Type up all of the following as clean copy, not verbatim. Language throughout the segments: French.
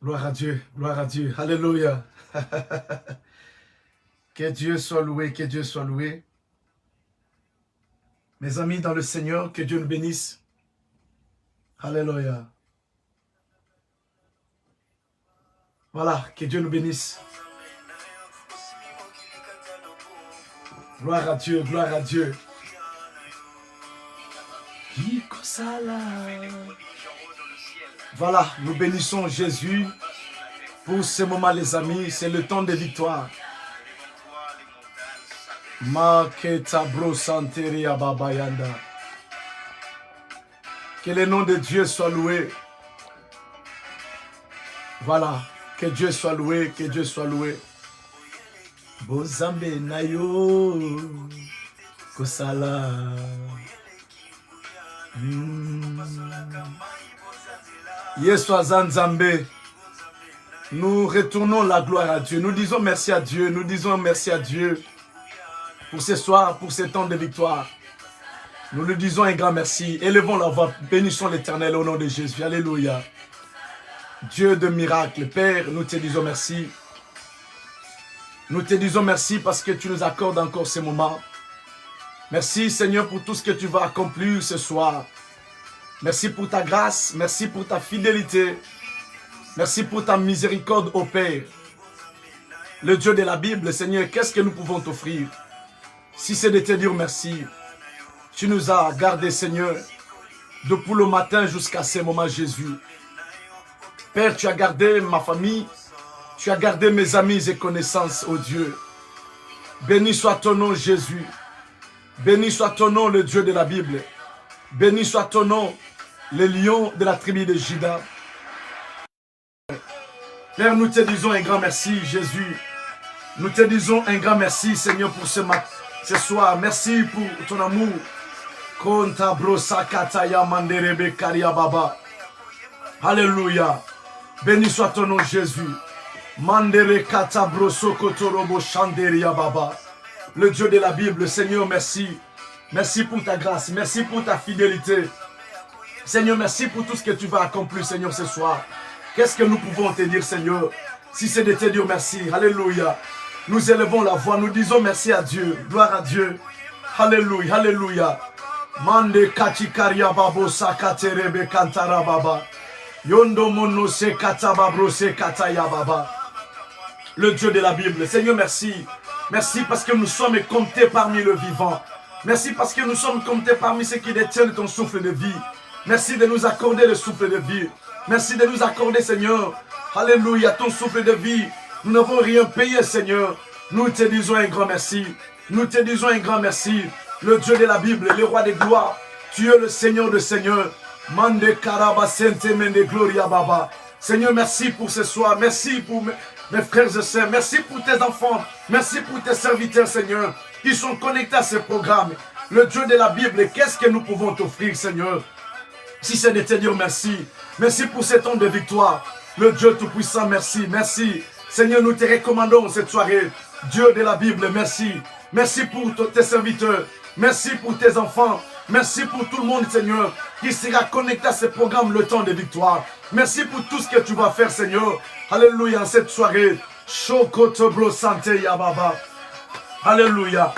Gloire à Dieu, gloire à Dieu. Alléluia. Que Dieu soit loué, que Dieu soit loué. Mes amis dans le Seigneur, que Dieu nous bénisse. Alléluia. Voilà, que Dieu nous bénisse. Gloire à Dieu, gloire à Dieu. Voilà, nous bénissons Jésus pour ce moment, les amis. C'est le temps de victoire. Que le nom de Dieu soit loué. Voilà, que Dieu soit loué, que Dieu soit loué. Bozambe nayo kosala. Yeswa Zanzambe. Nous retournons la gloire à Dieu. Nous disons merci à Dieu. Nous disons merci à Dieu pour ce soir, pour ce temps de victoire. Nous lui disons un grand merci. Élevons la voix. Bénissons l'Éternel au nom de Jésus. Alléluia. Dieu de miracles, Père, nous te disons merci. Nous te disons merci parce que tu nous accordes encore ces moments. Merci Seigneur pour tout ce que tu vas accomplir ce soir. Merci pour ta grâce, merci pour ta fidélité. Merci pour ta miséricorde, ô Père. Le Dieu de la Bible, Seigneur, qu'est-ce que nous pouvons t'offrir? Si c'est de te dire merci. Tu nous as gardés, Seigneur, depuis le matin jusqu'à ce moment, Jésus. Père, tu as gardé ma famille. Tu as gardé mes amis et connaissances, ô Dieu. Béni soit ton nom, Jésus. Béni soit ton nom, le Dieu de la Bible. Béni soit ton nom, le lion de la tribu de Juda. Père, nous te disons un grand merci, Jésus. Nous te disons un grand merci, Seigneur, pour ce soir. Merci pour ton amour. Alléluia. Béni soit ton nom, Jésus. Mandere katabroso kotorobo shanderia baba. Le Dieu de la Bible, Seigneur, merci. Merci pour ta grâce, merci pour ta fidélité. Seigneur, merci pour tout ce que tu vas accomplir, Seigneur, ce soir. Qu'est-ce que nous pouvons te dire, Seigneur, si c'est de te dire merci? Alléluia. Nous élevons la voix, nous disons merci à Dieu. Gloire à Dieu. Alléluia, alléluia. Mande kachikaria babo sakaterebe kantara baba. Yondo mono se katababro se kataya baba. Le Dieu de la Bible. Seigneur, merci. Merci parce que nous sommes comptés parmi le vivant. Merci parce que nous sommes comptés parmi ceux qui détiennent ton souffle de vie. Merci de nous accorder le souffle de vie. Merci de nous accorder, Seigneur. Alléluia, ton souffle de vie. Nous n'avons rien payé, Seigneur. Nous te disons un grand merci. Nous te disons un grand merci. Le Dieu de la Bible, le roi des gloires. Tu es le Seigneur de Seigneurs. Mande karaba sente mende gloria baba. Seigneur, merci pour ce soir. Merci pour mes frères et sœurs. Merci pour tes enfants. Merci pour tes serviteurs, Seigneur, qui sont connectés à ce programme. Le Dieu de la Bible, qu'est-ce que nous pouvons t'offrir, Seigneur? Si c'est de te dire merci. Merci pour ce temps de victoire. Le Dieu Tout-Puissant, merci. Merci. Seigneur, nous te recommandons cette soirée. Dieu de la Bible, merci. Merci pour tes serviteurs. Merci pour tes enfants. Merci pour tout le monde, Seigneur, qui sera connecté à ce programme, le temps de victoire. Merci pour tout ce que tu vas faire, Seigneur. Alléluia, en cette soirée. Shokotobro Sante Yababa. Alléluia.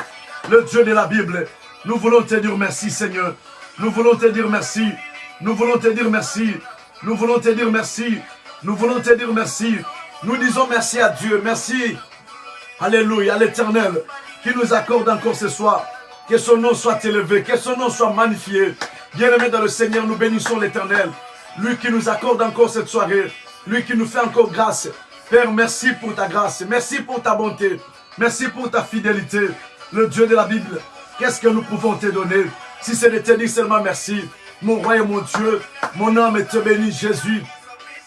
Le Dieu de la Bible, nous voulons te dire merci, Seigneur. Nous voulons te dire merci. Nous voulons te dire merci. Nous voulons te dire merci. Nous voulons te dire merci. Nous disons merci à Dieu. Merci. Alléluia, à l'Éternel qui nous accorde encore ce soir. Que son nom soit élevé, que son nom soit magnifié. Bien-aimés dans le Seigneur, nous bénissons l'Éternel. Lui qui nous accorde encore cette soirée. Lui qui nous fait encore grâce. Père, merci pour ta grâce. Merci pour ta bonté. Merci pour ta fidélité. Le Dieu de la Bible, qu'est-ce que nous pouvons te donner? Si c'est de te dire seulement merci. Mon roi et mon Dieu, mon âme te bénit, Jésus.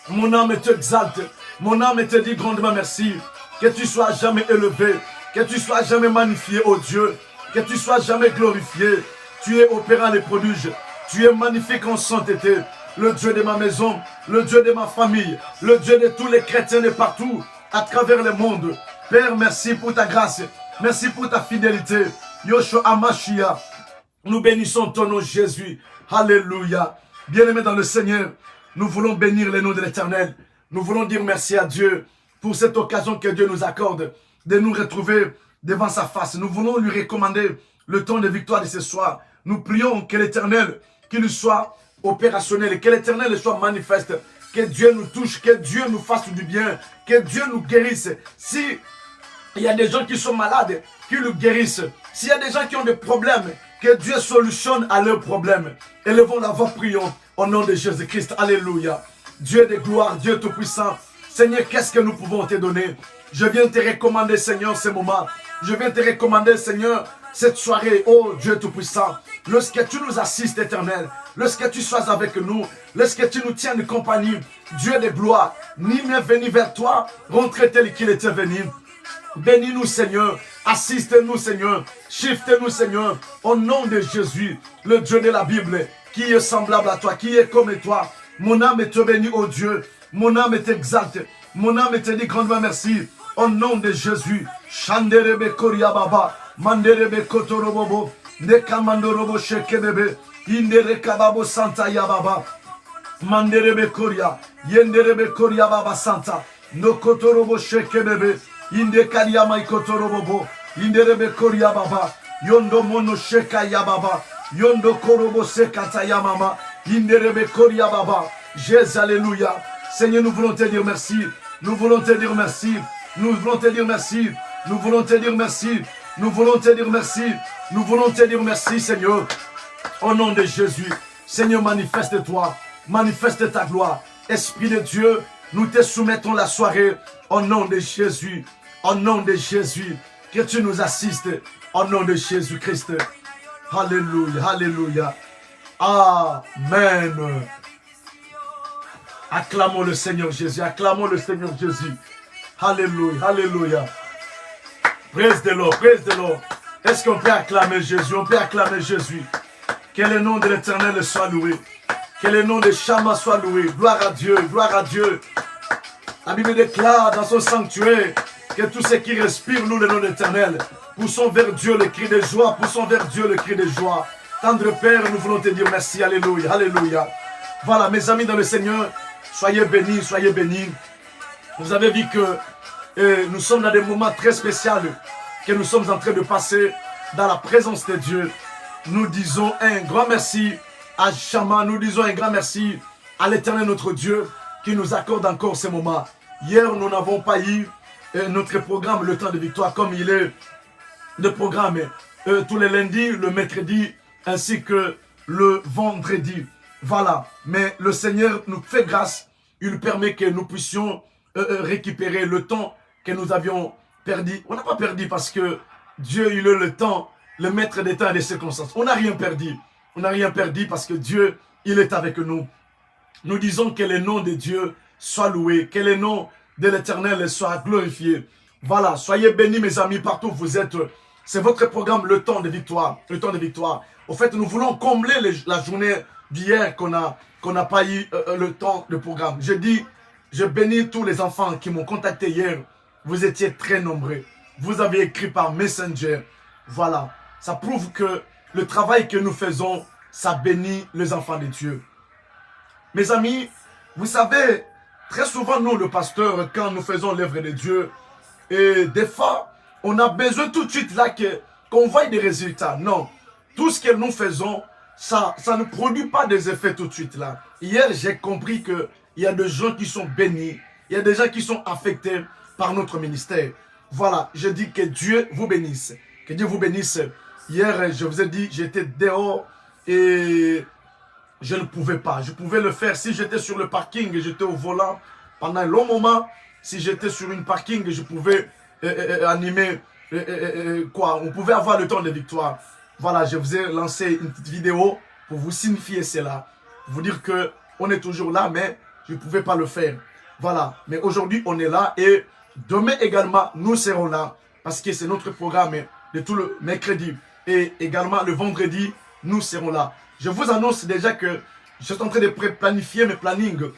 Mon âme t'exalte. Mon âme te dit grandement merci. Que tu sois jamais élevé. Que tu sois jamais magnifié, ô Dieu. Que tu sois jamais glorifié. Tu es opérant les prodiges. Tu es magnifique en sainteté. Le Dieu de ma maison, le Dieu de ma famille, le Dieu de tous les chrétiens de partout, à travers le monde. Père, merci pour ta grâce. Merci pour ta fidélité. Yoshua Amashia. Nous bénissons ton nom, Jésus. Alléluia. Bien-aimés dans le Seigneur, nous voulons bénir le nom de l'Éternel. Nous voulons dire merci à Dieu pour cette occasion que Dieu nous accorde de nous retrouver devant sa face. Nous voulons lui recommander le temps de victoire de ce soir. Nous prions que l'Éternel, qu'il soit opérationnel, que l'Éternel soit manifeste, que Dieu nous touche, que Dieu nous fasse du bien, que Dieu nous guérisse. Si il y a des gens qui sont malades, qu'il nous guérisse. S'il y a des gens qui ont des problèmes, que Dieu solutionne à leurs problèmes. Élevons la voix, prions au nom de Jésus-Christ. Alléluia. Dieu de gloire, Dieu tout-puissant. Seigneur, qu'est-ce que nous pouvons te donner? Je viens te recommander, Seigneur, ce moment. Je viens te recommander, Seigneur, cette soirée. Oh Dieu tout-puissant, lorsque tu nous assistes, Éternel, lorsque tu sois avec nous, lorsque tu nous tiens de compagnie, Dieu de gloire, ni n'est venu vers toi, rentre tel qu'il était venu. Bénis-nous, Seigneur. Assiste-nous, Seigneur. Shift-nous, Seigneur. Au nom de Jésus, le Dieu de la Bible, qui est semblable à toi, qui est comme toi. Mon âme te bénit, ô Dieu. Mon âme t'exalte. Mon âme te dit grandement merci. Au nom de Jésus. Shanderebe koria baba. Manderebe kotorobobo. Nekamandorobo shekebebe. Indere kababo santa yababa. Manderebe koria. Yenderebe koria baba santa. Nokotorobo shekebebe. Inde kariama ikotorobobo. Inderebe koria baba. Yondo mono sheka yababa. Yondo korobo sekata yamama. Inderebe koria baba. Jésus, alléluia. Seigneur, nous voulons te dire merci. Nous voulons te dire merci. Nous voulons te dire merci. Nous voulons te dire merci. Nous voulons te dire merci. Nous voulons te dire merci, Seigneur. Au nom de Jésus. Seigneur, manifeste-toi. Manifeste ta gloire. Esprit de Dieu, nous te soumettons la soirée. Au nom de Jésus. Au nom de Jésus. Que tu nous assistes. Au nom de Jésus-Christ. Alléluia. Alléluia. Amen. Acclamons le Seigneur Jésus. Acclamons le Seigneur Jésus. Alléluia. Alléluia. Praise the Lord. Praise the Lord. Est-ce qu'on peut acclamer Jésus? On peut acclamer Jésus. Que le nom de l'Éternel soit loué. Que le nom de Shama soit loué. Gloire à Dieu. Gloire à Dieu. La Bible déclare dans son sanctuaire que tous ceux qui respirent louent le nom de l'Éternel. Poussons vers Dieu le cri de joie. Poussons vers Dieu le cri de joie. Tendre Père, nous voulons te dire merci. Alléluia. Alléluia. Voilà, mes amis dans le Seigneur, soyez bénis, soyez bénis. Vous avez vu que nous sommes dans des moments très spéciaux que nous sommes en train de passer dans la présence de Dieu. Nous disons un grand merci à Shama. Nous disons un grand merci à l'Éternel notre Dieu qui nous accorde encore ces moments. Hier, nous n'avons pas eu notre programme, le temps de victoire, comme il est de programme tous les lundis, le mercredi, ainsi que le vendredi. Voilà. Mais le Seigneur nous fait grâce. Il permet que nous puissions récupérer le temps que nous avions perdu. On n'a pas perdu parce que Dieu, il est le temps, le maître des temps et des circonstances. On n'a rien perdu. On n'a rien perdu parce que Dieu, il est avec nous. Nous disons que le nom de Dieu soit loué, que le nom de l'Éternel soit glorifié. Voilà, soyez bénis mes amis, partout où vous êtes. C'est votre programme, le temps de victoire. Le temps de victoire. Au fait, nous voulons combler la journée d'hier qu'on n'a pas eu le temps de programme. Je bénis tous les enfants qui m'ont contacté hier. Vous étiez très nombreux. Vous avez écrit par Messenger. Voilà, ça prouve que le travail que nous faisons, ça bénit les enfants de Dieu. Mes amis, vous savez, très souvent nous, le pasteur, quand nous faisons l'œuvre de Dieu, et des fois, on a besoin tout de suite là qu'on voie des résultats. Non, tout ce que nous faisons, ça ne produit pas des effets tout de suite là. Hier, j'ai compris qu'il y a des gens qui sont bénis, il y a des gens qui sont affectés par notre ministère. Voilà, je dis que Dieu vous bénisse. Que Dieu vous bénisse. Hier, je vous ai dit, j'étais dehors et je ne pouvais pas. Je pouvais le faire si j'étais sur le parking et j'étais au volant pendant un long moment. Si j'étais sur une parking, je pouvais animer quoi. On pouvait avoir le temps de victoire. Voilà, je vous ai lancé une petite vidéo pour vous signifier cela. Vous dire que on est toujours là, mais je ne pouvais pas le faire. Voilà, mais aujourd'hui, on est là et demain également, nous serons là parce que c'est notre programme de tout le mercredi. Et également, le vendredi, nous serons là. Je vous annonce déjà que je suis en train de planifier mes plannings.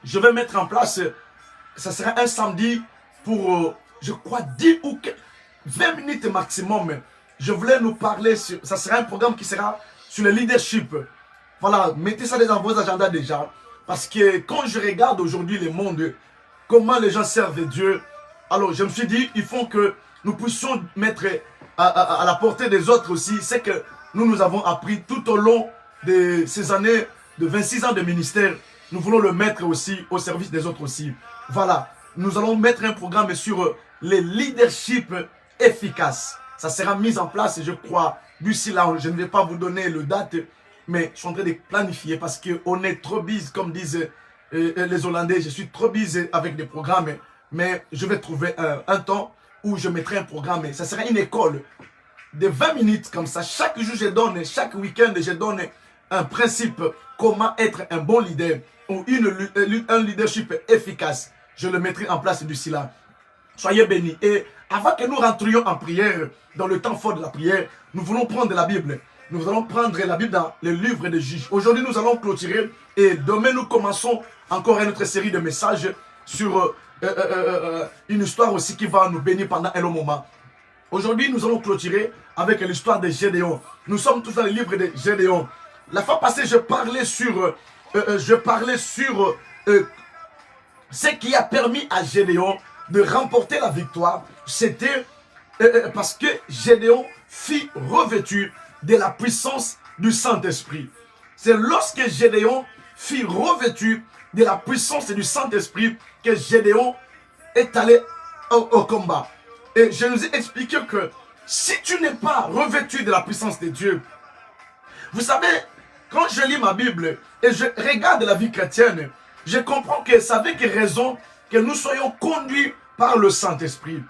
Je vais mettre en place, ça sera un samedi pour, je crois, 10 ou 20 minutes maximum. Je voulais nous parler, ça sera un programme qui sera sur le leadership. Voilà, mettez ça dans vos agendas déjà. Parce que quand je regarde aujourd'hui le monde, comment les gens servent Dieu, alors je me suis dit, il faut que nous puissions mettre à la portée des autres aussi, c'est que nous avons appris tout au long de ces années, de 26 ans de ministère, nous voulons le mettre aussi au service des autres aussi. Voilà, nous allons mettre un programme sur le leadership efficace. Ça sera mis en place, je crois, d'ici là, je ne vais pas vous donner le date, mais je suis en train de planifier parce qu'on est trop busy, comme disent les Hollandais, je suis trop busy avec des programmes, mais je vais trouver un temps où je mettrai un programme. Ça sera une école de 20 minutes comme ça. Chaque jour, je donne, chaque week-end, je donne un principe, comment être un bon leader ou un leadership efficace. Je le mettrai en place d'ici là. Soyez bénis. Et avant que nous rentrions en prière, dans le temps fort de la prière, nous voulons prendre la Bible. Nous allons prendre la Bible dans le livre des Juges. Aujourd'hui, nous allons clôturer et demain, nous commençons encore une autre série de messages sur une histoire aussi qui va nous bénir pendant un long moment. Aujourd'hui, nous allons clôturer avec l'histoire de Gédéon. Nous sommes tous dans le livre de Gédéon. La fois passée, je parlais sur ce qui a permis à Gédéon de remporter la victoire. C'était parce que Gédéon fut revêtu de la puissance du Saint-Esprit. C'est lorsque Gédéon fut revêtu de la puissance du Saint-Esprit que Gédéon est allé au combat. Et je nous ai expliqué que si tu n'es pas revêtu de la puissance de Dieu, vous savez, quand je lis ma Bible et je regarde la vie chrétienne, je comprends que c'est avec raison que nous soyons conduits par le Saint-Esprit.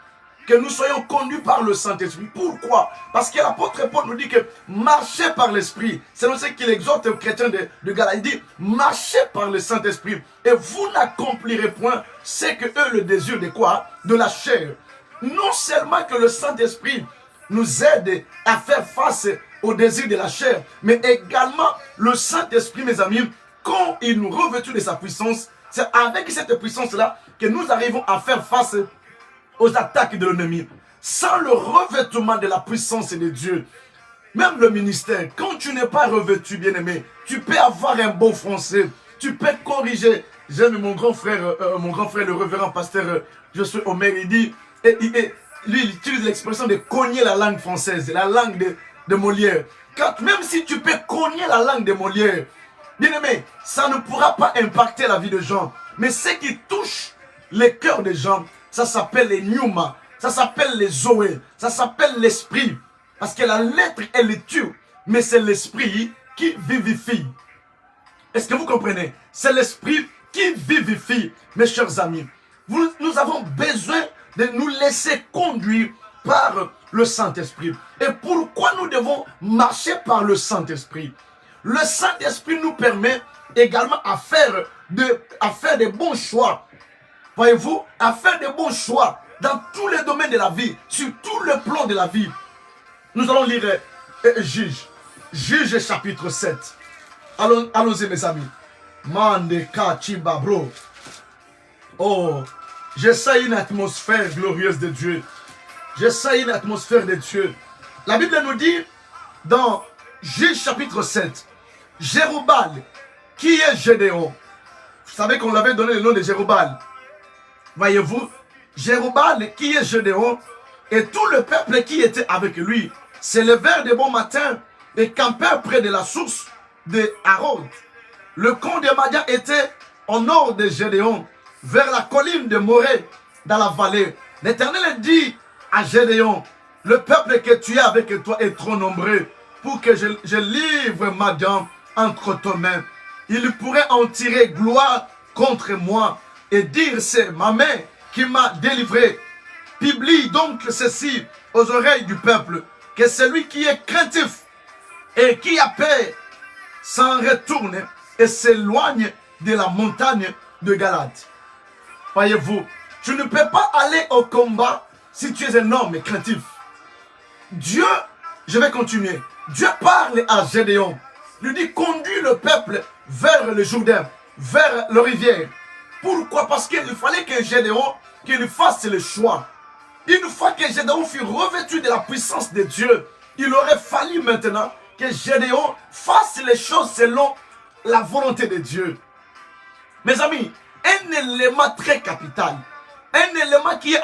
Que nous soyons conduits par le Saint-Esprit. Pourquoi? Parce que l'apôtre Paul nous dit que marchez par l'Esprit. C'est ce qu'il exhorte aux chrétiens de Galatie. Il dit, marchez par le Saint-Esprit et vous n'accomplirez point ce que eux le désirent de quoi? De la chair. Non seulement que le Saint-Esprit nous aide à faire face au désir de la chair, mais également le Saint-Esprit, mes amis, quand il nous revêt de sa puissance, c'est avec cette puissance-là que nous arrivons à faire face aux attaques de l'ennemi. Sans le revêtement de la puissance de Dieu, même le ministère, quand tu n'es pas revêtu, bien-aimé, tu peux avoir un bon français, tu peux corriger. J'aime mon grand frère, le révérend pasteur Josué Omer, il dit, lui, il utilise l'expression de cogner la langue française, la langue de Molière. Même si tu peux cogner la langue de Molière, bien-aimé, ça ne pourra pas impacter la vie des gens. Mais ce qui touche les cœurs des gens, ça s'appelle les pneuma, ça s'appelle les zoé, ça s'appelle l'esprit. Parce que la lettre, elle tue, mais c'est l'esprit qui vivifie. Est-ce que vous comprenez? C'est l'esprit qui vivifie, mes chers amis. Nous avons besoin de nous laisser conduire par le Saint-Esprit. Et pourquoi nous devons marcher par le Saint-Esprit? Le Saint-Esprit nous permet également à faire des bons choix. Voyez-vous, à faire des bons choix dans tous les domaines de la vie, sur tout le plan de la vie. Nous allons lire Juge chapitre 7. Allons-y, mes amis. Mande kachiba bro. Oh, j'essaie une atmosphère glorieuse de Dieu. J'essaie une atmosphère de Dieu. La Bible nous dit dans Juge chapitre 7, Jérubal, qui est Gédéon? Vous savez qu'on l'avait donné le nom de Jérubal. Voyez-vous, Jérubal, qui est Gédéon, et tout le peuple qui était avec lui, s'élevèrent de bon matin et campèrent près de la source de Harod. Le camp de Madian était au nord de Gédéon, vers la colline de Morée, dans la vallée. L'Éternel dit à Gédéon, le peuple que tu as avec toi est trop nombreux pour que je livre Madian entre tes mains. Il pourrait en tirer gloire contre moi et dire, c'est ma main qui m'a délivré. Publie donc ceci aux oreilles du peuple, que celui qui est craintif et qui a peur s'en retourne et s'éloigne de la montagne de Galate. Voyez-vous, tu ne peux pas aller au combat si tu es un homme craintif. Dieu, je vais continuer. Dieu parle à Gédéon. Il lui dit, conduis le peuple vers le Jourdain, vers la rivière. Pourquoi? Parce qu'il fallait que Gédéon, qu'il fasse le choix. Une fois que Gédéon fut revêtu de la puissance de Dieu, il aurait fallu maintenant que Gédéon fasse les choses selon la volonté de Dieu. Mes amis, un élément très capital, un élément qui est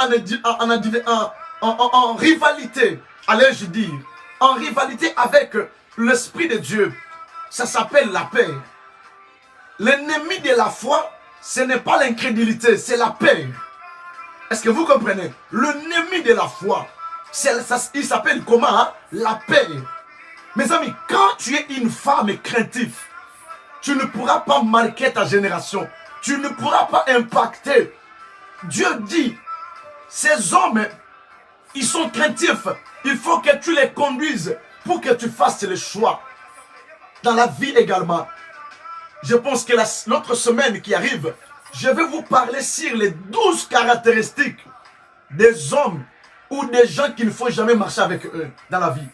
en rivalité, allais-je dire, en rivalité avec l'Esprit de Dieu, ça s'appelle la peur. L'ennemi de la foi, ce n'est pas l'incrédulité, c'est la peur. Est-ce que vous comprenez? L'ennemi de la foi, il s'appelle comment? Hein? La peur. Mes amis, quand tu es une femme craintive, tu ne pourras pas marquer ta génération. Tu ne pourras pas impacter. Dieu dit, ces hommes, ils sont craintifs. Il faut que tu les conduises pour que tu fasses le choix. Dans la vie également. Je pense que l'autre semaine qui arrive, je vais vous parler sur les 12 caractéristiques des hommes ou des gens qu'il ne faut jamais marcher avec eux dans la vie.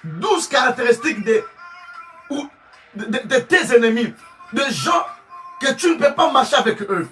12 caractéristiques de tes ennemis, de gens que tu ne peux pas marcher avec eux.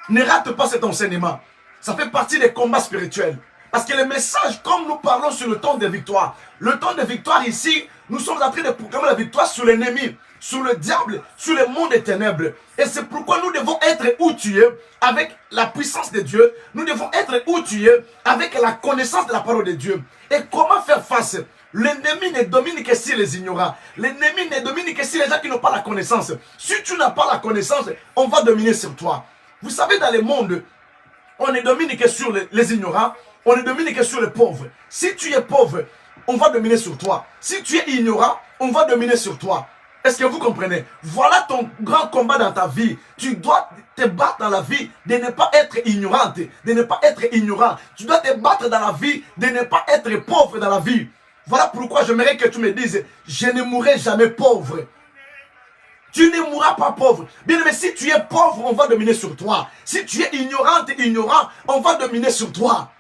Ne rate pas cet enseignement. Ça fait partie des combats spirituels. Parce que le message, comme nous parlons sur le temps de victoire, le temps de victoire ici, nous sommes en train de proclamer la victoire sur l'ennemi, sur le diable, sur le monde des ténèbres. Et c'est pourquoi nous devons être outillés avec la puissance de Dieu. Nous devons être outillés avec la connaissance de la parole de Dieu. Et comment faire face? L'ennemi ne domine que si les ignorants. L'ennemi ne domine que si les gens qui n'ont pas la connaissance. Si tu n'as pas la connaissance, on va dominer sur toi. Vous savez, dans le monde, on ne domine que sur les ignorants. On ne domine que sur les pauvres. Si tu es pauvre, on va dominer sur toi. Si tu es ignorant, on va dominer sur toi. Est-ce que vous comprenez? Voilà ton grand combat dans ta vie. Tu dois te battre dans la vie de ne pas être ignorante, de ne pas être ignorant. Tu dois te battre dans la vie de ne pas être pauvre dans la vie. Voilà pourquoi j'aimerais que tu me dises, je ne mourrai jamais pauvre. Tu ne mourras pas pauvre. Bien aimé, si tu es pauvre, on va dominer sur toi. Si tu es ignorante, ignorant, on va dominer sur toi.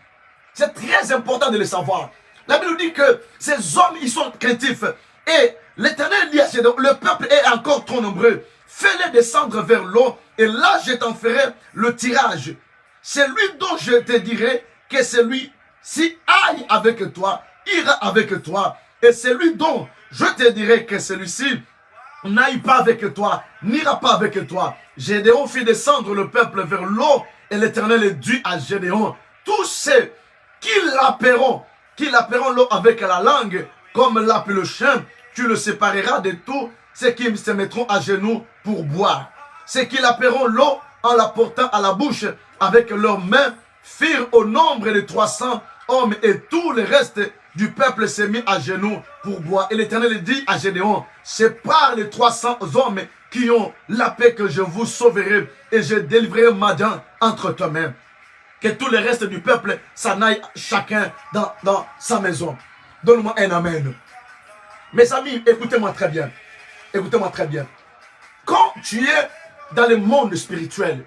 C'est très important de le savoir. La Bible nous dit que ces hommes, ils sont craintifs. Et l'Éternel dit à Gédéon, le peuple est encore trop nombreux. Fais-les descendre vers l'eau, et là je t'en ferai le tirage. C'est lui dont je te dirai que celui-ci aille avec toi, ira avec toi. Et celui dont je te dirai que celui-ci n'aille pas avec toi, n'ira pas avec toi. Gédéon fit descendre le peuple vers l'eau, et l'Éternel dit à Gédéon, tous ceux qui l'appaieront l'eau avec la langue, comme l'appelle le chien, tu le sépareras de tous ceux qui se mettront à genoux pour boire. Ceux qui l'appaieront l'eau en la portant à la bouche avec leurs mains firent au nombre de 300 hommes, et tout le reste du peuple s'est mis à genoux pour boire. Et l'Éternel dit à Gédéon, c'est par les 300 hommes qui ont la paix que je vous sauverai, et je délivrerai Madian entre tes mains. Que tout le reste du peuple s'en aille chacun dans sa maison. Donne-moi un amen. Mes amis, écoutez-moi très bien. Écoutez-moi très bien. Quand tu es dans le monde spirituel,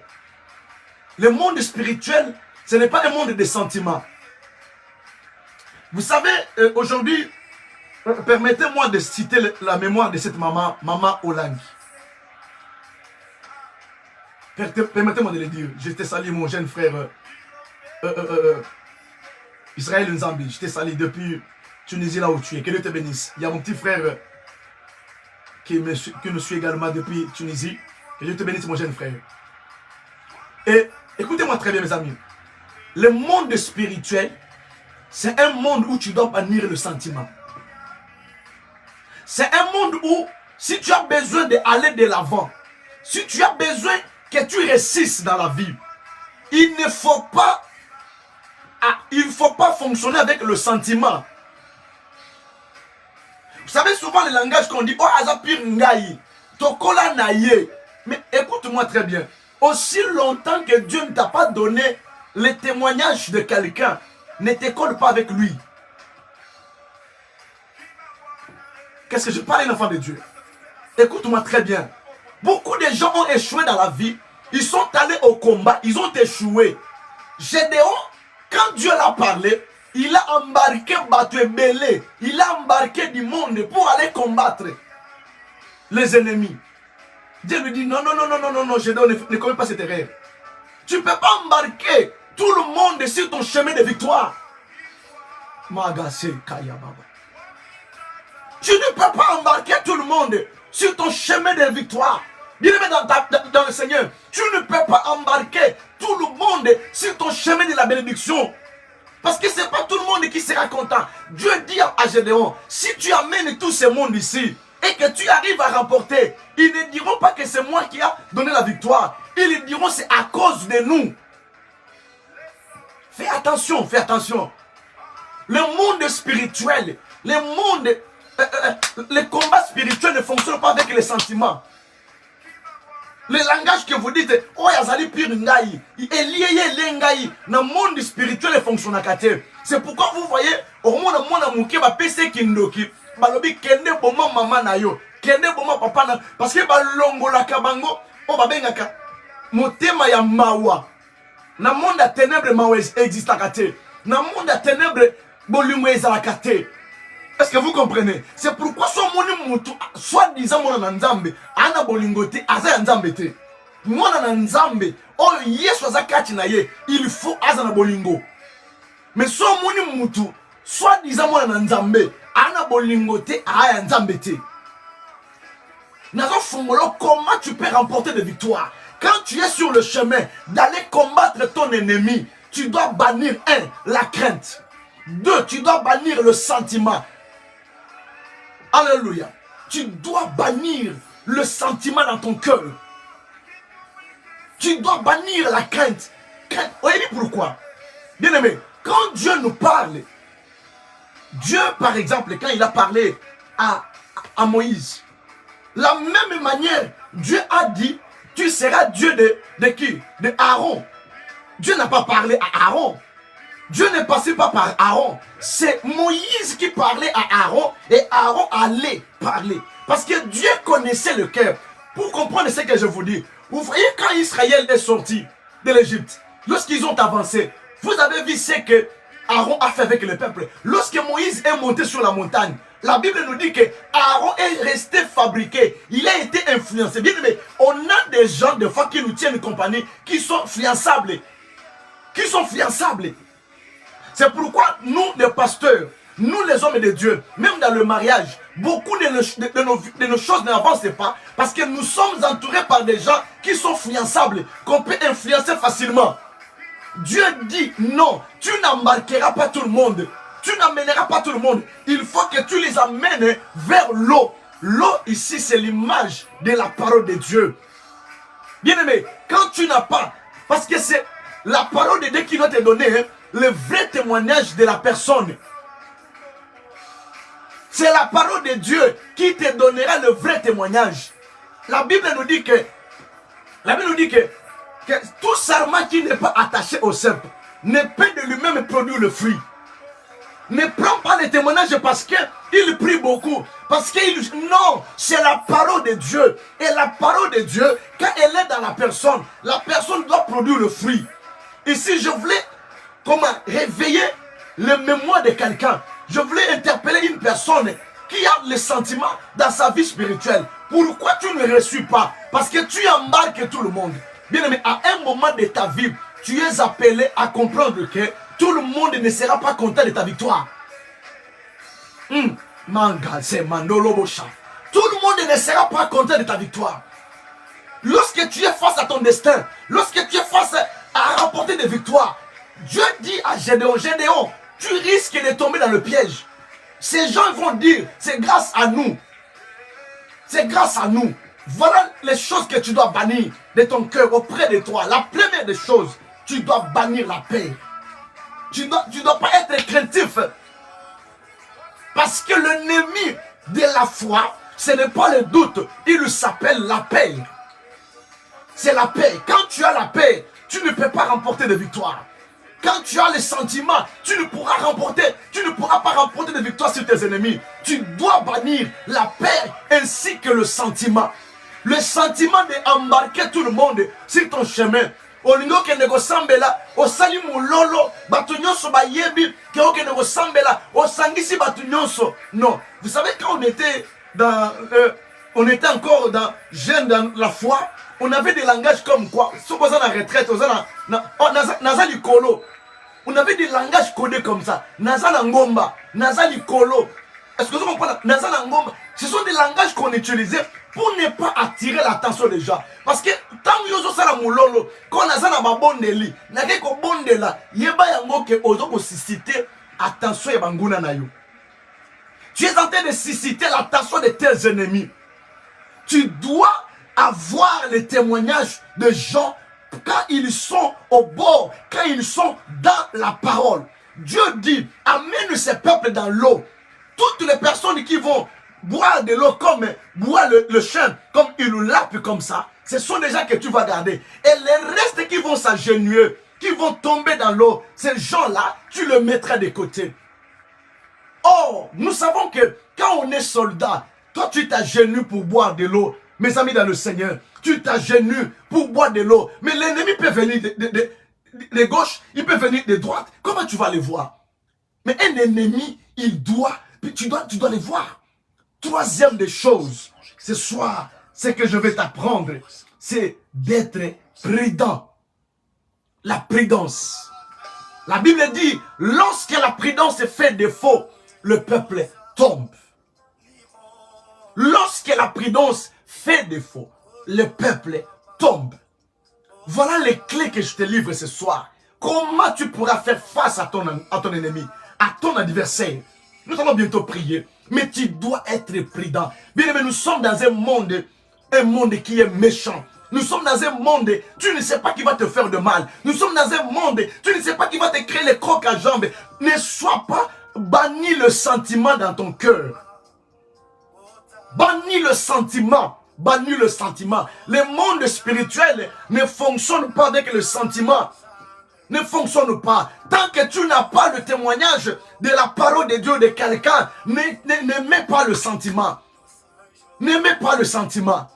ce n'est pas un monde de sentiments. Vous savez, aujourd'hui, permettez-moi de citer la mémoire de cette maman Olangi. Permettez-moi de le dire. Je te salue, mon jeune frère Israël Nzambi. Je te salue depuis Tunisie, là où tu es. Que Dieu te bénisse. Il y a mon petit frère qui nous suit également depuis Tunisie. Que Dieu te bénisse, mon jeune frère. Et écoutez-moi très bien, mes amis. Le monde spirituel, c'est un monde où tu dois bannir le sentiment. C'est un monde où, si tu as besoin d'aller de l'avant, si tu as besoin que tu réussisses dans la vie, il ne faut pas fonctionner avec le sentiment. Vous savez souvent le langage qu'on dit, oh azapir ngai, tokola naye. Mais écoute-moi très bien. Aussi longtemps que Dieu ne t'a pas donné le témoignage de quelqu'un, ne t'école pas avec lui. Qu'est-ce que je parle à un enfant de Dieu? Écoute-moi très bien. Beaucoup de gens ont échoué dans la vie. Ils sont allés au combat, ils ont échoué. Gédéon, quand Dieu l'a parlé, il a embarqué Batuébélé, il a embarqué du monde pour aller combattre les ennemis. Dieu lui dit non, Gédéon, ne commets pas cette erreur. Tu ne peux pas embarquer tout le monde sur ton chemin de victoire. Tu ne peux pas embarquer tout le monde sur ton chemin de victoire. Bien-aimé dans le Seigneur, tu ne peux pas embarquer tout le monde sur ton chemin de la bénédiction. Parce que ce n'est pas tout le monde qui sera content. Dieu dit à Gédéon, si tu amènes tout ce monde ici et que tu arrives à remporter, ils ne diront pas que c'est moi qui a donné la victoire. Ils diront c'est à cause de nous. Fais attention, fais attention. Le monde spirituel, les combats spirituels ne fonctionnent pas avec les sentiments. Le langage que vous dites, oh yazali pire ngai, eliye lengai, na monde spirituel fonctionne à kate. C'est pourquoi vous voyez, au monde mona muke ba pese kindoki, balobi kende boma mama na yo, kende boma papa na, parce que ba longola kabango, o ba bengaka motema ya mawa. Na monde à ténèbres mawa existe à kate. Na monde à ténèbres bolumo ezala kate. Est-ce que vous comprenez? C'est pourquoi son moni soi-disant mona nzambe ana bolingote aza nzambe te. Mona nzambe o yesu aza kati na ye, il faut aza na bolingo. Mais son moni mutu soi-disant mona nzambe ana bolingote aya nzambe te. Nazo fungolo, comment tu peux remporter des victoires? Quand tu es sur le chemin d'aller combattre ton ennemi, tu dois bannir la crainte. 2, tu dois bannir le sentiment. Alléluia. Tu dois bannir le sentiment dans ton cœur. Tu dois bannir la crainte. Vous voyez pourquoi? Bien aimé, quand Dieu nous parle, Dieu par exemple, quand il a parlé à Moïse, la même manière, Dieu a dit, tu seras Dieu de qui? De Aaron. Dieu n'a pas parlé à Aaron. Dieu ne passait pas par Aaron. C'est Moïse qui parlait à Aaron et Aaron allait parler. Parce que Dieu connaissait le cœur. Pour comprendre ce que je vous dis, vous voyez quand Israël est sorti de l'Égypte, lorsqu'ils ont avancé, vous avez vu ce que Aaron a fait avec le peuple. Lorsque Moïse est monté sur la montagne, la Bible nous dit que Aaron est resté fabriqué. Il a été influencé. Bien aimé, on a des gens des fois qui nous tiennent compagnie, qui sont fiançables. Qui sont fiançables. C'est pourquoi nous, les pasteurs, nous les hommes de Dieu, même dans le mariage, beaucoup de nos choses n'avancent pas parce que nous sommes entourés par des gens qui sont fiançables, qu'on peut influencer facilement. Dieu dit non, tu n'embarqueras pas tout le monde, tu n'amèneras pas tout le monde. Il faut que tu les amènes vers l'eau. L'eau ici, c'est l'image de la parole de Dieu. Bien aimé, quand tu n'as pas, parce que c'est la parole de Dieu qui doit te donner le vrai témoignage de la personne. C'est la parole de Dieu qui te donnera le vrai témoignage. La Bible nous dit que tout sarment qui n'est pas attaché au cep ne peut de lui-même produire le fruit. Ne prends pas les témoignages parce qu'il prie beaucoup. Parce qu'il... Non, c'est la parole de Dieu. Et la parole de Dieu, quand elle est dans la personne doit produire le fruit. Ici, je voulais réveiller le mémoire de quelqu'un. Je voulais interpeller une personne qui a le sentiment dans sa vie spirituelle. Pourquoi tu ne reçois pas? Parce que tu embarques tout le monde. Bien aimé, à un moment de ta vie, tu es appelé à comprendre que tout le monde ne sera pas content de ta victoire. Tout le monde ne sera pas content de ta victoire. Lorsque tu es face à ton destin, lorsque tu es face à remporter des victoires, Dieu dit à Gédéon, Gédéon, tu risques de tomber dans le piège. Ces gens vont dire, c'est grâce à nous. C'est grâce à nous. Voilà les choses que tu dois bannir de ton cœur auprès de toi. La première des choses, tu dois bannir la paix. Tu dois pas être craintif. Parce que l'ennemi de la foi, ce n'est pas le doute. Il s'appelle la paix. C'est la paix. Quand tu as la paix, tu ne peux pas remporter de victoire. Quand tu as les sentiments, tu ne pourras pas remporter de victoire sur tes ennemis. Tu dois bannir la paix ainsi que le sentiment. Le sentiment d'embarquer tout le monde sur ton chemin. Olingo kende ko sambela, osali mulolo, batu nyonso ba yebi, ke okende ko sambela, osangisi batu nyonso. Non, vous savez quand on était encore jeune dans la foi, on avait des langages comme quoi, si on est en retraite, nazali kolo. On avait des langages codés comme ça. Nazala ngomba, nazali kolo. Est-ce que vous comprenez? Nazala ngomba. Ce sont des langages qu'on utilisait pour ne pas attirer l'attention des gens. Parce que tant que vous avez moulolo, quand on a ça dans bondeli, n'a que ko bondela, yeba yango ke ozo ko susciter attention ya banguna na yo. Tu es en train de susciter l'attention de tes ennemis. Tu dois avoir les témoignages de gens quand ils sont au bord, quand ils sont dans la parole. Dieu dit, amène ces peuples dans l'eau. Toutes les personnes qui vont boire de l'eau comme boire le chien, comme il ou lappe comme ça, ce sont des gens que tu vas garder. Et les restes qui vont s'agenouiller, qui vont tomber dans l'eau, ces gens-là, tu les mettras de côté. Or, nous savons que quand on est soldat, toi tu t'agenouilles pour boire de l'eau. Mes amis dans le Seigneur, tu t'agenouilles pour boire de l'eau. Mais l'ennemi peut venir de gauche, il peut venir de droite. Comment tu vas les voir? Mais un ennemi, tu dois les voir. Troisième des choses, ce soir, ce que je vais t'apprendre, c'est d'être prudent. La prudence. La Bible dit, lorsque la prudence fait défaut, le peuple tombe. Lorsque la prudence fait défaut, le peuple tombe. Voilà les clés que je te livre ce soir. Comment tu pourras faire face à ton ennemi, à ton adversaire. Nous allons bientôt prier, mais tu dois être prudent. Bien aimé, nous sommes dans un monde qui est méchant. Nous sommes dans un monde, tu ne sais pas qui va te faire de mal. Nous sommes dans un monde, tu ne sais pas qui va te créer les crocs à jambes. Ne sois pas banni le sentiment dans ton cœur. Bannis le sentiment. Bannis le sentiment. Le monde spirituel ne fonctionne pas avec le sentiment. Ne fonctionne pas. Tant que tu n'as pas le témoignage de la parole de Dieu de quelqu'un, ne mets pas le sentiment. Ne mets pas le sentiment.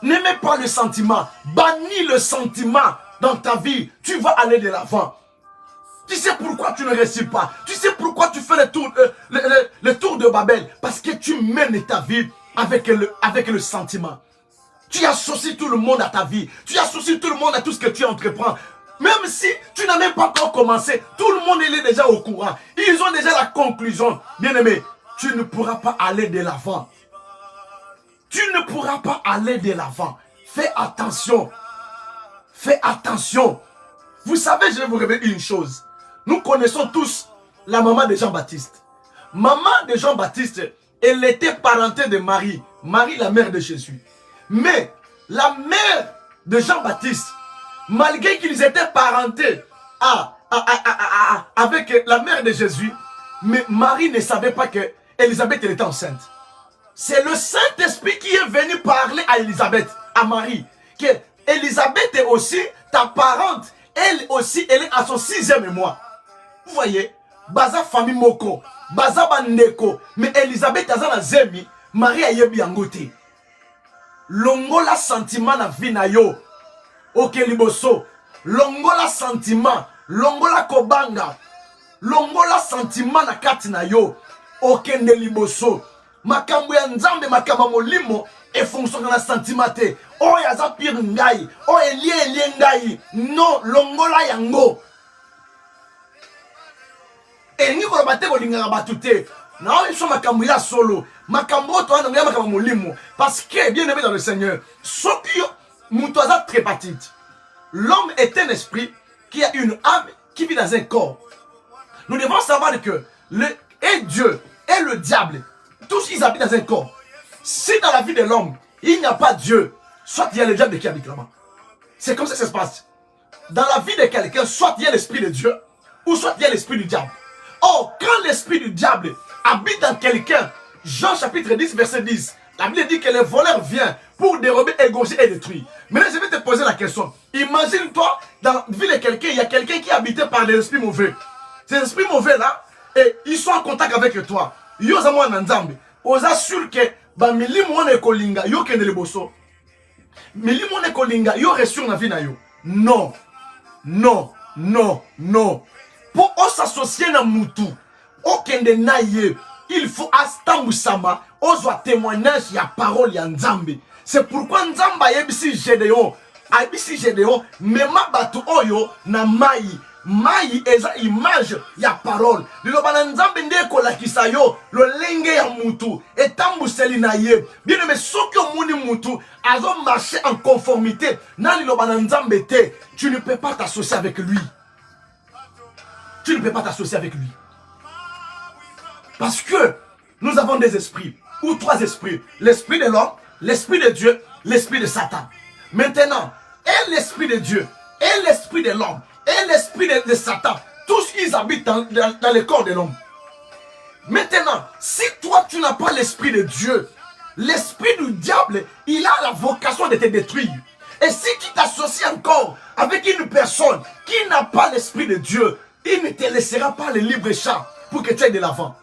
Ne mets pas le sentiment. Bannis le sentiment dans ta vie. Tu vas aller de l'avant. Tu sais pourquoi tu ne réussis pas? Tu sais pourquoi tu fais le tour de Babel? Parce que tu mènes ta vie avec le sentiment. Tu associes tout le monde à ta vie. Tu associes tout le monde à tout ce que tu entreprends. Même si tu n'as même pas encore commencé, tout le monde est déjà au courant. Ils ont déjà la conclusion. Bien-aimé, tu ne pourras pas aller de l'avant. Tu ne pourras pas aller de l'avant. Fais attention. Fais attention. Vous savez, je vais vous révéler une chose. Nous connaissons tous la maman de Jean-Baptiste. Maman de Jean-Baptiste, elle était parentée de Marie. Marie, la mère de Jésus. Mais la mère de Jean-Baptiste, malgré qu'ils étaient parentés avec la mère de Jésus, mais Marie ne savait pas que Élisabeth était enceinte. C'est le Saint-Esprit qui est venu parler à Élisabeth, à Marie, que Élisabeth est aussi ta parente. Elle aussi, elle est à son 6e mois. Vous voyez, baza famille moko, baza bandeko, mais Elisabeth azana zemi, Marie a yebi angote. Longola sentiment na vie na yo, ok liboso. Longola sentiment, longola kobanga, longola sentiment na kati na yo, ok ne liboso. Makambo ya nzambe makamba molimo e fonction na sentiment te. O yaza pire ngai, o elie ngai. Non, longola yango. Et ni ko bate ko lingaka batute. Na o so makambo ya solo. Makambo to ana makambo molimo parce que bien aimé dans le Seigneur, soki muto aza tripatite. L'homme est un esprit qui a une âme qui vit dans un corps. Nous devons savoir que Dieu et le diable, tous ils habitent dans un corps. Si dans la vie de l'homme, il n'y a pas Dieu, soit il y a le diable qui habite là-bas. C'est comme ça que ça se passe. Dans la vie de quelqu'un, soit il y a l'esprit de Dieu, ou soit il y a l'esprit du diable. Or, quand l'esprit du diable habite dans quelqu'un, Jean chapitre 10, verset 10, la Bible dit que le voleur vient pour dérober, égorger et détruire. Maintenant, je vais te poser la question. Imagine-toi, dans la vie de quelqu'un, il y a quelqu'un qui est habité par des esprits mauvais. Ces esprits mauvais-là, et ils sont en contact avec toi. Yo za mwana nzambe. Oza sûr que ba milimo wana ekolinga yo kende liboso. Milimo wana ekolinga yo resur na vie na yo. Non. Non, non, non. Pour s'associer na mutu, o kende na ye, il faut astambusama, ozwa témoignage ya parole ya nzambe. C'est pourquoi nzamba yebisi Gédéon, abisi Gédéon, mema batu oyo na mai, mai eza image ya parole liloba na nzambe nde ekolakisa yo lolenge ya mutu etambuseli na ye. Bien aimé, soki omoni mutu azo marcher en conformité na liloba na nzambe te, tu ne peux pas t'associer avec lui. Tu ne peux pas t'associer avec lui. Parce que nous avons des esprits, ou trois esprits. L'esprit de l'homme, l'esprit de Dieu, l'esprit de Satan. Maintenant, et l'esprit de Dieu, et l'esprit de l'homme, et l'esprit de Satan, tous ils habitent dans le corps de l'homme. Maintenant, si toi tu n'as pas l'esprit de Dieu, l'esprit du diable, il a la vocation de te détruire. Et si tu t'associes encore avec une personne qui n'a pas l'esprit de Dieu, il ne te laissera pas le libre champ pour que tu ailles de l'avant.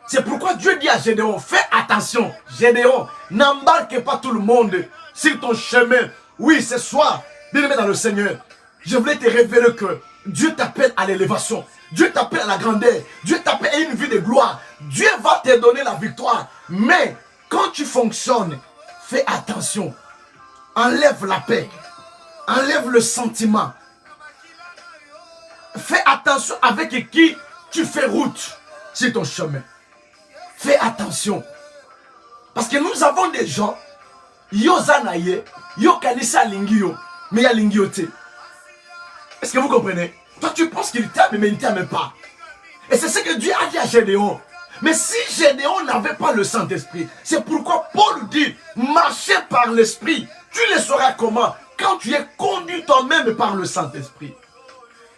C'est pourquoi Dieu dit à Gédéon, fais attention, Gédéon, n'embarque pas tout le monde sur ton chemin. Oui, ce soir, bien-aimé dans le Seigneur, je voulais te révéler que Dieu t'appelle à l'élévation. Dieu t'appelle à la grandeur. Dieu t'appelle à une vie de gloire. Dieu va te donner la victoire. Mais quand tu fonctionnes, fais attention. Enlève la paix. Enlève le sentiment. Fais attention avec qui tu fais route sur ton chemin. Fais attention. Parce que nous avons des gens, yo zanaye, yo kanisa lingio, mais ya lingio te. Est-ce que vous comprenez? Toi tu penses qu'il t'aime, mais il ne t'aime pas. Et c'est ce que Dieu a dit à Gédéon. Mais si Gédéon n'avait pas le Saint-Esprit, c'est pourquoi Paul dit, marchez par l'Esprit. Tu le sauras comment? Quand tu es conduit toi-même par le Saint-Esprit.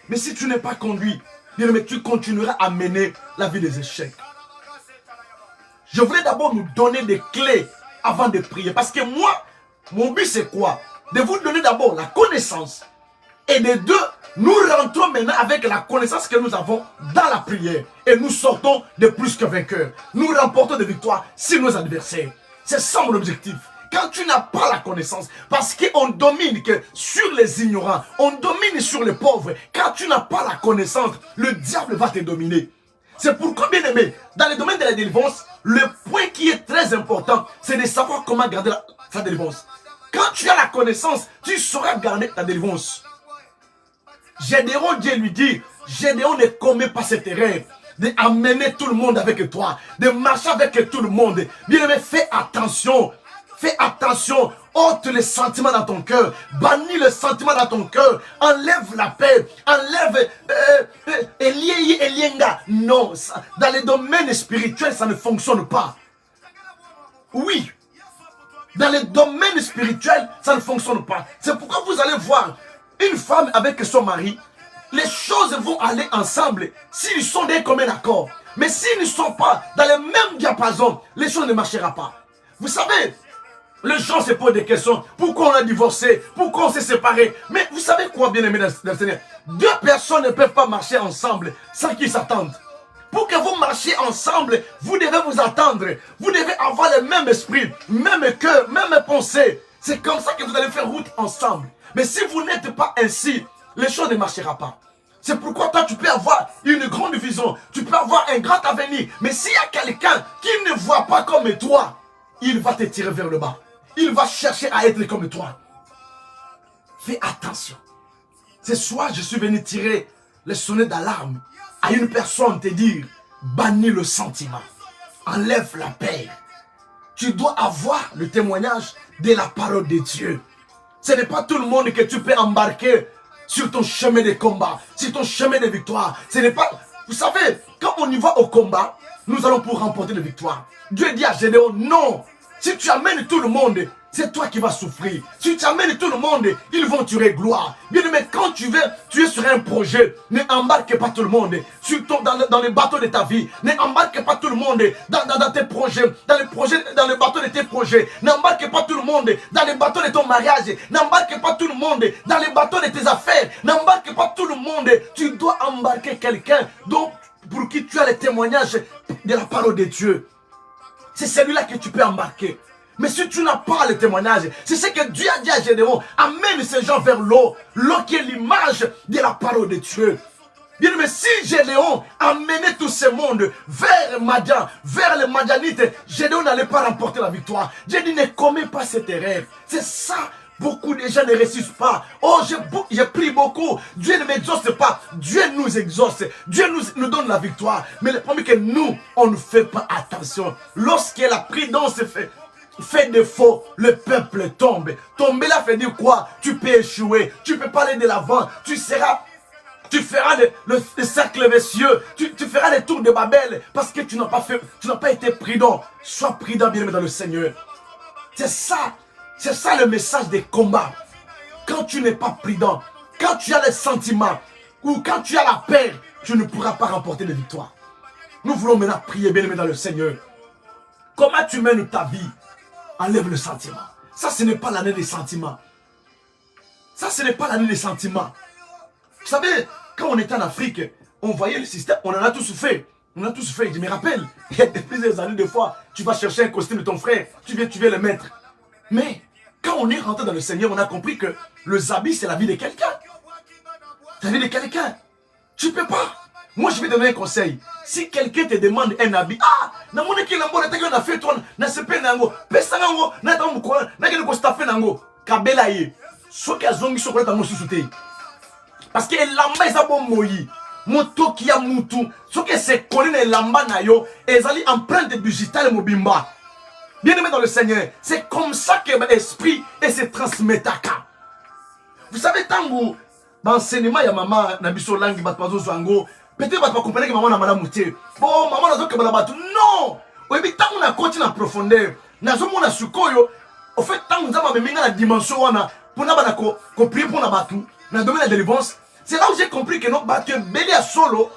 Mais si tu n'es pas conduit, bien aimé, tu continueras à mener la vie des échecs. Je voulais d'abord nous donner des clés avant de prier. Parce que moi, mon but c'est quoi? De vous donner d'abord la connaissance. Et de deux, nous rentrons maintenant avec la connaissance que nous avons dans la prière. Et nous sortons de plus que vainqueurs. Nous remportons des victoires sur nos adversaires. C'est ça mon objectif. Quand tu n'as pas la connaissance, parce qu'on domine que sur les ignorants, on domine sur les pauvres. Quand tu n'as pas la connaissance, le diable va te dominer. C'est pourquoi, bien aimé, dans le domaine de la délivrance, le point qui est très important, c'est de savoir comment garder sa délivrance. Quand tu as la connaissance, tu sauras garder ta délivrance. Gédéon, Dieu lui dit, Gédéon ne commet pas cette erreur d'amener tout le monde avec toi, de marcher avec tout le monde. Bien aimé, fais attention. Fais attention, ôte les sentiments dans ton cœur, bannis le sentiment dans ton cœur, enlève la paix, enlève Elienga. Non, dans les domaines spirituels, ça ne fonctionne pas. Oui, dans les domaines spirituels, ça ne fonctionne pas. C'est pourquoi vous allez voir une femme avec son mari, les choses vont aller ensemble s'ils sont d'un commun accord. Mais s'ils ne sont pas dans le même diapason, les choses ne marcheront pas. Vous savez, les gens se posent des questions. Pourquoi on a divorcé? Pourquoi on s'est séparé? Mais vous savez quoi, bien aimé dans le Seigneur? Deux personnes ne peuvent pas marcher ensemble sans qu'ils s'attendent. Pour que vous marchiez ensemble, vous devez vous attendre. Vous devez avoir le même esprit, même cœur, même pensée. C'est comme ça que vous allez faire route ensemble. Mais si vous n'êtes pas ainsi, les choses ne marcheront pas. C'est pourquoi toi, tu peux avoir une grande vision. Tu peux avoir un grand avenir. Mais s'il y a quelqu'un qui ne voit pas comme toi, il va te tirer vers le bas. Il va chercher à être comme toi. Fais attention. Ce soir, je suis venu tirer le sonnet d'alarme à une personne, te dire, bannis le sentiment. Enlève la paix. Tu dois avoir le témoignage de la parole de Dieu. Ce n'est pas tout le monde que tu peux embarquer sur ton chemin de combat, sur ton chemin de victoire. Ce n'est pas... Vous savez, quand on y va au combat, nous allons pour remporter la victoire. Dieu dit à Gédéon, non. Si tu amènes tout le monde, c'est toi qui vas souffrir. Si tu amènes tout le monde, ils vont tirer gloire. Bien aimé, quand tu es sur un projet, ne embarque pas tout le monde dans les bateaux de ta vie. Ne embarque pas tout le monde dans tes projets, dans les bateaux de tes projets. N'embarque pas tout le monde dans les bateaux de ton mariage. N'embarque pas tout le monde dans les bateaux de tes affaires. N'embarque pas tout le monde. Tu dois embarquer quelqu'un pour qui tu as le témoignage de la parole de Dieu. C'est celui-là que tu peux embarquer. Mais si tu n'as pas le témoignage, c'est ce que Dieu a dit à Gédéon. Amène ces gens vers l'eau. L'eau qui est l'image de la parole de Dieu. Bien, mais si Gédéon amenait tout ce monde vers Madian, vers les Madianites, Gédéon n'allait pas remporter la victoire. Dieu dit, ne commets pas cette erreur. C'est ça Beaucoup de gens ne réussissent pas. Oh, j'ai pris beaucoup. Dieu ne m'exauce pas. Dieu nous exauce. Dieu nous donne la victoire. Mais le problème est que nous, on ne fait pas attention. Lorsque la prudence fait défaut, le peuple tombe. Tomber là fait dire quoi? Tu peux échouer. Tu peux pas aller de l'avant. Tu feras le cercle vicieux. Tu feras les tours de Babel parce que tu n'as pas été prudent. Sois prudent, bien-aimé dans le Seigneur. C'est ça le message des combats. Quand tu n'es pas prudent, quand tu as les sentiments ou quand tu as la peur, tu ne pourras pas remporter de victoire. Nous voulons maintenant prier, bien-aimé dans le Seigneur. Comment tu mènes ta vie? Enlève le sentiment. Ça, ce n'est pas l'année des sentiments. Ça, ce n'est pas l'année des sentiments. Vous savez, quand on était en Afrique, on voyait le système, on en a tous fait. On a tous fait. Je me rappelle, il y a plusieurs années, des fois, tu vas chercher un costume de ton frère, tu viens le mettre. Mais quand on est rentré dans le Seigneur, on a compris que le habit, c'est la vie de quelqu'un. C'est la vie de quelqu'un. Tu ne peux pas. Moi, je vais donner un conseil. Si quelqu'un te demande un habit, parce que l'amba est un bon moyi. Moto qui a moutou. Ce que c'est collé l'amba na yo, ezali empreinte digitale mobimba. Bien-aimé dans le Seigneur, c'est comme ça que l'esprit se transmet à cas. Vous savez, tant que l'enseignement, il y a maman, nabiso langi, batpazo zango, peut-être pas comprendre que maman n'a madame mouté. Bon, maman n'a pas battu. Non! Oui, mais tant qu'on a continué en profondeur, n'a jamais on a sukoyo. Au fait, tant qu'on a mis la dimension, on a pour n'a prier pour la battu, n'a donné la délivrance. C'est là où j'ai compris que non, battu belé à solo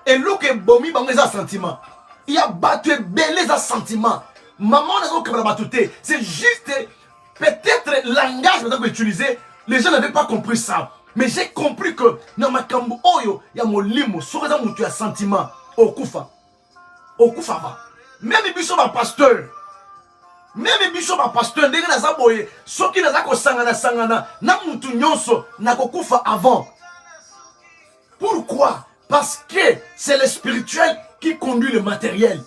et l'eau que bomi bango les sentiments. Il y a battu belé les sentiments. Maman n'a pas battu. C'est juste peut-être le langage que vous utilisez. Les gens n'avaient pas compris ça. Mais j'ai compris que dans ma kambo oyo, il y a mon limo, sur les gens qui ont sentiment. Au kufa va. Même les bisous va pasteur. Même les bisous va pasteur. Dès que nous avons boyé, ceux qui nous avons sangana, na mutu nyonso, na kokufa avant. Pourquoi? Parce que c'est le spirituel qui conduit le matériel.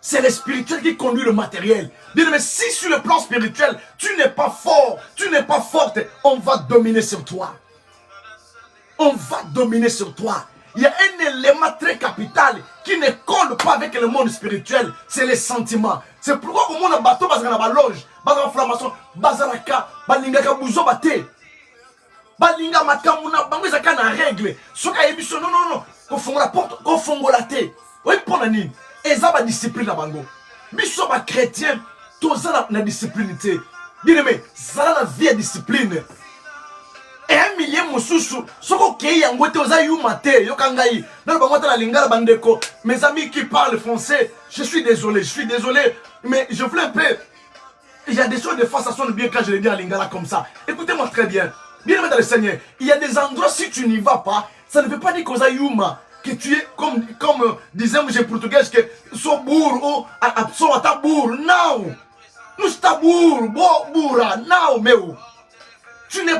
C'est le spirituel qui conduit le matériel. Bien, mais si sur le plan spirituel, tu n'es pas fort, tu n'es pas forte, on va dominer sur toi. On va dominer sur toi. Il y a un élément très capital qui ne colle pas avec le monde spirituel, c'est les sentiments. C'est pourquoi au monde bateau, bazana ba loge, bazana formation, bazana ka, balinga ka buzo bate. Balinga makamuna, bango zaka na règle. Soka ebiso non. Ko fongola porte, ko fongola te. Oui, pour la nini. Et ça va discipline à bango. Biso ba chrétien, tout ça na discipline te. Bien aimé, ça la vie à discipline. Et un millier moussousou, soko kei yangote oza yumate, yokangai. Dans le bangote la lingala bandeko. Mes amis qui parlent français, je suis désolé, mais je voulais un peu. Il y a des choses de fois ça sonne bien quand je le dis à lingala comme ça. Écoutez-moi très bien. Bien aimé dans le Seigneur, il y a des endroits si tu n'y vas pas, ça ne veut pas dire qu'oza yuma. Que tu es comme disait M. Portugais que sobour ou abso atabour now nous tabour boura now meu tu n'es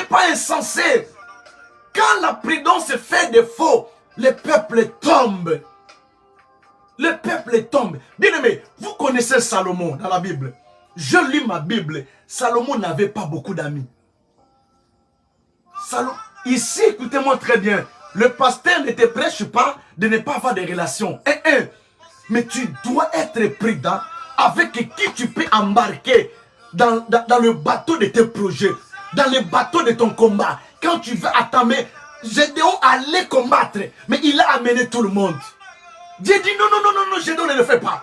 pas insensé. Quand la prudence fait défaut, le peuple tombe. Bien aimé, vous connaissez Salomon dans la Bible. Je lis ma Bible. Salomon n'avait pas beaucoup d'amis. Ici, écoutez-moi très bien. Le pasteur ne te prêche pas de ne pas avoir de relations. Mais tu dois être prudent avec qui tu peux embarquer dans le bateau de tes projets, dans le bateau de ton combat. Quand tu veux attamer, Gédéon allait combattre, mais il a amené tout le monde. Dieu dit non, Gédéon ne le fait pas.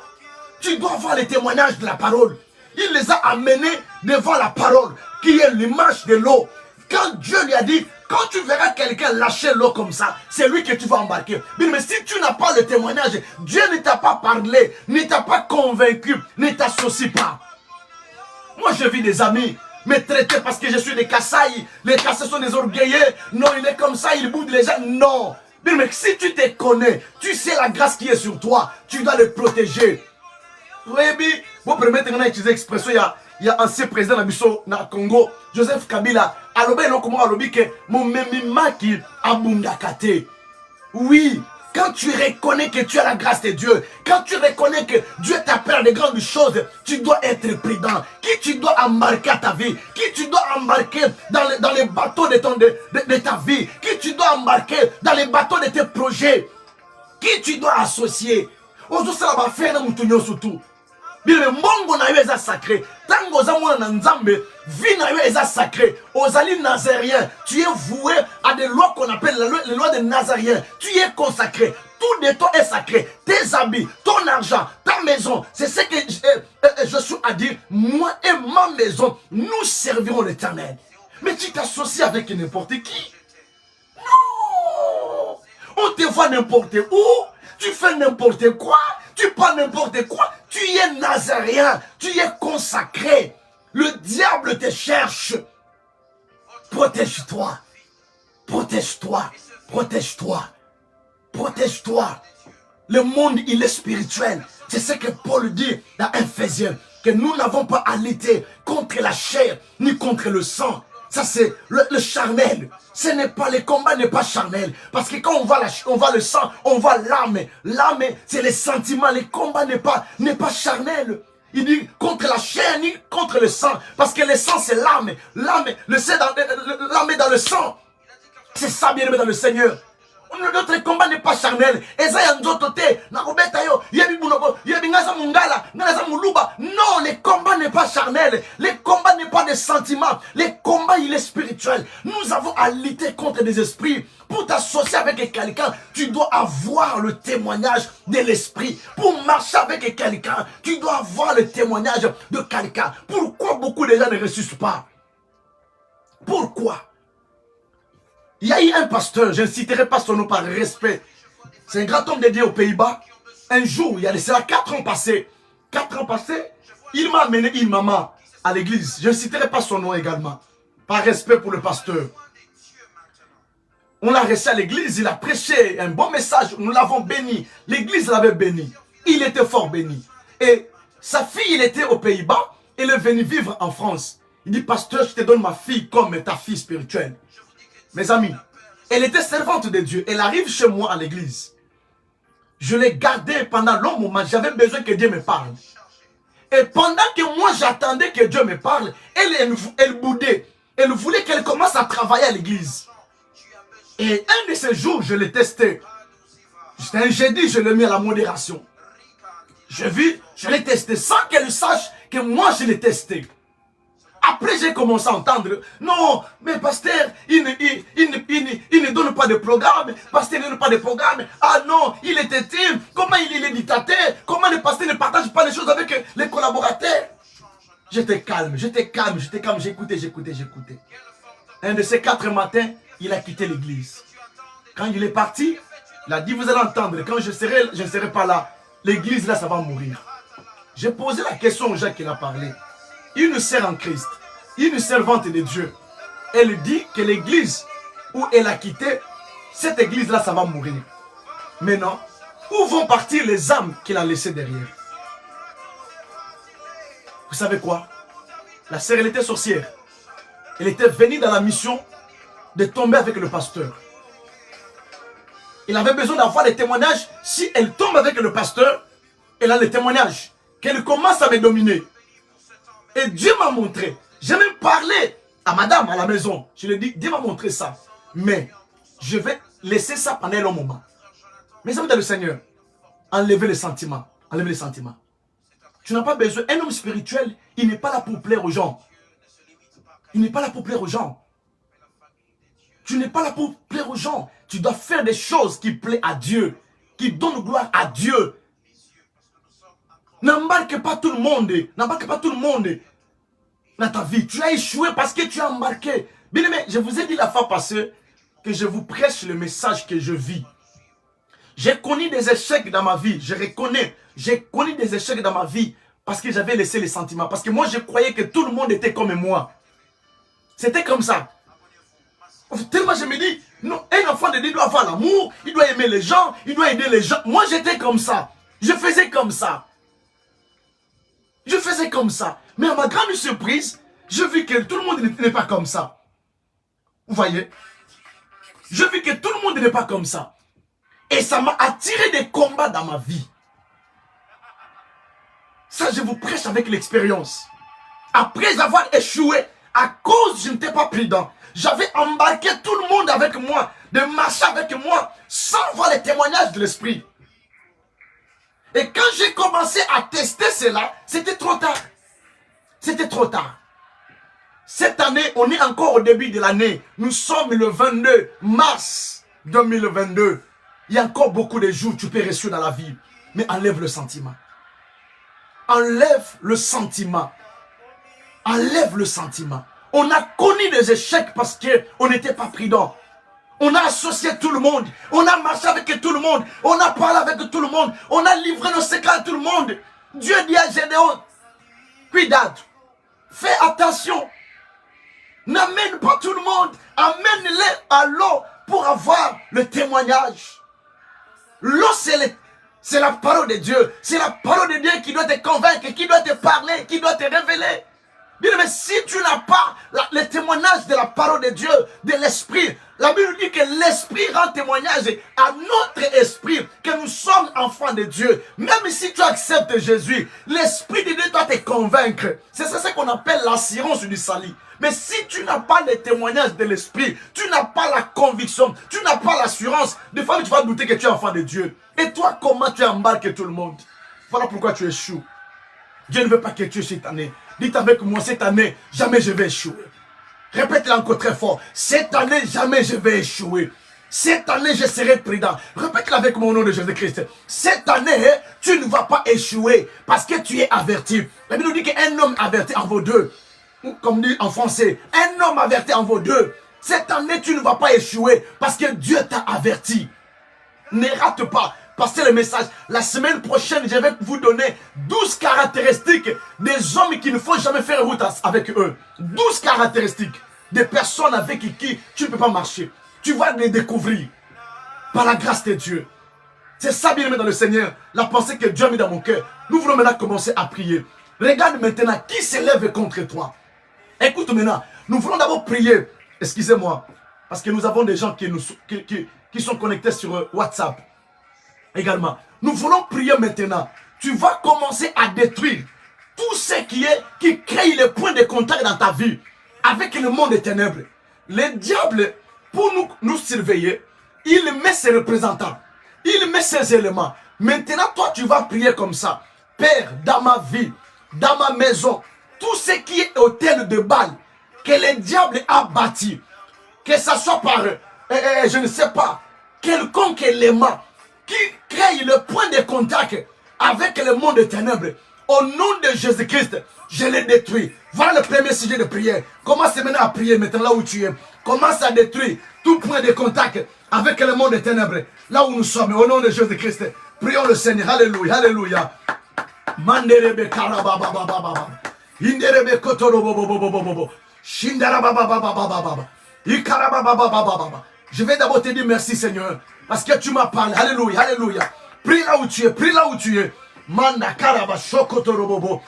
Tu dois voir les témoignages de la parole. Il les a amenés devant la parole, qui est l'image de l'eau. Quand Dieu lui a dit, quand tu verras quelqu'un lâcher l'eau comme ça, c'est lui que tu vas embarquer. Mais si tu n'as pas le témoignage, Dieu ne t'a pas parlé, ne t'a pas convaincu, ne t'associe pas. Moi, je vis des amis me traiter parce que je suis des Kassai. Les Kassai sont des orgueilleux. Non, il est comme ça, il boude les gens. Non. Mais si tu te connais, tu sais la grâce qui est sur toi, tu dois le protéger. Oui, vous permettez de utiliser l'expression, il y a un ancien président de Congo, Joseph Kabila. Oui, quand tu reconnais que tu as la grâce de Dieu, quand tu reconnais que Dieu t'appelle à de grandes choses, tu dois être prudent. Qui tu dois embarquer à ta vie? Qui tu dois embarquer dans les bateaux de ta vie? Qui tu dois embarquer dans les bateaux de tes projets? Qui tu dois associer? Aujourd'hui, ça va faire un moutonnion surtout. Bien, mbongo na yo eza sacré. Tango za mwana na nzambe, vie na yo eza sacré. Ozali nazarien, tu es voué à des lois qu'on appelle les lois des nazariens. Tu es consacré. Tout de toi est sacré. Tes habits, ton argent, ta maison. C'est ce que Josué a dit. Moi et ma maison, nous servirons l'Éternel. Mais tu t'associes avec n'importe qui. Non! On te voit n'importe où. Tu fais n'importe quoi. Tu parles n'importe quoi. Tu es nazarien. Tu es consacré. Le diable te cherche. Protège-toi. Protège-toi. Protège-toi. Protège-toi. Le monde, il est spirituel. C'est ce que Paul dit dans Ephésiens. Que nous n'avons pas à lutter contre la chair, ni contre le sang. Ça, c'est le charnel. Ce n'est pas, le combat n'est pas charnel. Parce que quand on voit le sang, on voit l'âme. L'âme, c'est les sentiments. Le combat n'est pas charnel. Il dit contre la chair, ni contre le sang. Parce que le sang, c'est l'âme. L'âme, l'âme est dans le sang. C'est ça, bien aimé dans le Seigneur. Notre combat n'est pas charnel. Non, le combat n'est pas charnel. Le combat n'est pas des sentiments. Le combat, il est spirituel. Nous avons à lutter contre des esprits. Pour t'associer avec quelqu'un, tu dois avoir le témoignage de l'esprit. Pour marcher avec quelqu'un, tu dois avoir le témoignage de quelqu'un. Pourquoi beaucoup de gens ne ressuscitent pas? Pourquoi? Il y a eu un pasteur, je ne citerai pas son nom par respect. C'est un grand homme de Dieu aux Pays-Bas. Un jour, il y a de cela 4 ans passés. 4 ans passés, il m'a amené une maman à l'église. Je ne citerai pas son nom également. Par respect pour le pasteur. On l'a reçu à l'église, il a prêché un bon message. Nous l'avons béni. L'église l'avait béni. Il était fort béni. Et sa fille, il était aux Pays-Bas. Elle est venue vivre en France. Il dit, pasteur, je te donne ma fille comme ta fille spirituelle. Mes amis, elle était servante de Dieu. Elle arrive chez moi à l'église. Je l'ai gardée pendant un long moment. J'avais besoin que Dieu me parle. Et pendant que moi j'attendais que Dieu me parle, elle boudait. Elle voulait qu'elle commence à travailler à l'église. Et un de ces jours, je l'ai testé. C'était un jeudi, je l'ai mis à la modération. Je l'ai testé sans qu'elle sache que moi je l'ai testé. Après, j'ai commencé à entendre, non, mais pasteur, il ne donne pas de programme. Pasteur, il ne donne pas de programme. Ah non, il est intime. Comment il est dictateur? Comment le pasteur ne partage pas les choses avec les collaborateurs? J'étais calme, j'écoutais. Un de ces 4 matins, il a quitté l'église. Quand il est parti, il a dit, vous allez entendre, quand je ne serai pas là, l'église là, ça va mourir. J'ai posé la question aux gens qui l'ont parlé. Une sœur en Christ, une servante de Dieu, elle dit que l'église où elle a quitté, cette église-là, ça va mourir. Maintenant, où vont partir les âmes qu'il a laissées derrière? Vous savez quoi? La sœur, elle était sorcière. Elle était venue dans la mission de tomber avec le pasteur. Il avait besoin d'avoir les témoignages. Si elle tombe avec le pasteur, elle a les témoignages. Qu'elle commence à me dominer. Et Dieu m'a montré. J'ai même parlé à madame à la maison. Je lui ai dit, Dieu m'a montré ça. Mais je vais laisser ça pendant un long moment. Mes amis dans le Seigneur, enlevez les sentiments. Enlevez les sentiments. Tu n'as pas besoin. Un homme spirituel, il n'est pas là pour plaire aux gens. Il n'est pas là pour plaire aux gens. Tu n'es pas là pour plaire aux gens. Tu dois faire des choses qui plaisent à Dieu. Qui donnent gloire à Dieu. N'embarque pas tout le monde. N'embarque pas tout le monde dans ta vie. Tu as échoué parce que tu as embarqué. Bien aimé, je vous ai dit la fois passée que je vous prêche le message que je vis. J'ai connu des échecs dans ma vie. Je reconnais. J'ai connu des échecs dans ma vie parce que j'avais laissé les sentiments. Parce que moi, je croyais que tout le monde était comme moi. C'était comme ça. Tellement je me dis, non, un enfant de Dieu doit avoir l'amour, il doit aimer les gens, il doit aider les gens. Moi, j'étais comme ça. Je faisais comme ça. Je faisais comme ça. Mais à ma grande surprise, je vis que tout le monde n'est pas comme ça. Vous voyez? Je vis que tout le monde n'est pas comme ça. Et ça m'a attiré des combats dans ma vie. Ça, je vous prêche avec l'expérience. Après avoir échoué, à cause je n'étais pas prudent, j'avais embarqué tout le monde avec moi, de marcher avec moi, sans voir les témoignages de l'esprit. Et quand j'ai commencé à tester cela, c'était trop tard. C'était trop tard. Cette année, on est encore au début de l'année. Nous sommes le 22 mars 2022. Il y a encore beaucoup de jours que tu peux réussir dans la vie. Mais enlève le sentiment. Enlève le sentiment. Enlève le sentiment. On a connu des échecs parce qu'on n'était pas prudent. On a associé tout le monde. On a marché avec tout le monde. On a parlé avec tout le monde. On a livré nos secrets à tout le monde. Dieu dit à Gédéon, cuidado. Fais attention. N'amène pas tout le monde. Amène-les à l'eau pour avoir le témoignage. L'eau, c'est la parole de Dieu. C'est la parole de Dieu qui doit te convaincre, qui doit te parler, qui doit te révéler. Bien, mais si tu n'as pas le témoignage de la parole de Dieu, de l'esprit, la Bible dit que l'esprit rend témoignage à notre esprit que nous sommes enfants de Dieu. Même si tu acceptes Jésus, l'esprit de Dieu doit te convaincre. C'est ça qu'on appelle l'assurance du salut. Mais si tu n'as pas le témoignage de l'esprit, tu n'as pas la conviction, tu n'as pas l'assurance, des fois tu vas douter que tu es enfant de Dieu. Et toi, comment tu embarques tout le monde? Voilà pourquoi tu échoues. Dieu ne veut pas que tu échoues cette année. Dites avec moi, cette année, jamais je vais échouer. Répète-le encore très fort. Cette année, jamais je vais échouer. Cette année, je serai prudent. Répète-le avec moi au nom de Jésus-Christ. Cette année, tu ne vas pas échouer parce que tu es averti. La Bible nous dit qu'un homme averti en vaut deux. Comme dit en français, un homme averti en vaut deux. Cette année, tu ne vas pas échouer parce que Dieu t'a averti. Ne rate pas. Passez le message. La semaine prochaine, je vais vous donner 12 caractéristiques des hommes qu'il ne faut jamais faire route avec eux. 12 caractéristiques des personnes avec qui tu ne peux pas marcher. Tu vas les découvrir par la grâce de Dieu. C'est ça, bien aimé dans le Seigneur, la pensée que Dieu a mis dans mon cœur. Nous voulons maintenant commencer à prier. Regarde maintenant qui s'élève contre toi. Écoute maintenant, nous voulons d'abord prier. Excusez-moi, parce que nous avons des gens qui sont connectés sur WhatsApp. Également, nous voulons prier maintenant. Tu vas commencer à détruire tout ce qui crée les points de contact dans ta vie avec le monde des ténèbres. Le diable, pour nous surveiller, il met ses représentants, il met ses éléments. Maintenant, toi, tu vas prier comme ça. Père, dans ma vie, dans ma maison, tout ce qui est hôtel de Baal, que le diable a bâti, que ça soit par, je ne sais pas, quelconque élément qui crée le point de contact avec le monde des ténèbres, au nom de Jésus-Christ, je les détruis. Voilà le premier sujet de prière. Commence maintenant à prier maintenant là où tu es. Commence à détruire tout point de contact avec le monde des ténèbres, là où nous sommes, au nom de Jésus-Christ. Prions le Seigneur. Alléluia, alléluia. Manderebe karabababababa. Inderebe kotorobobobobobobo. Shindarabababababa. Ikarabababababa. Je vais d'abord te dire merci Seigneur, parce que tu m'as parlé. Alléluia, alléluia. Prie là où tu es, prie là où tu es. Manda karaba shokotorobobo.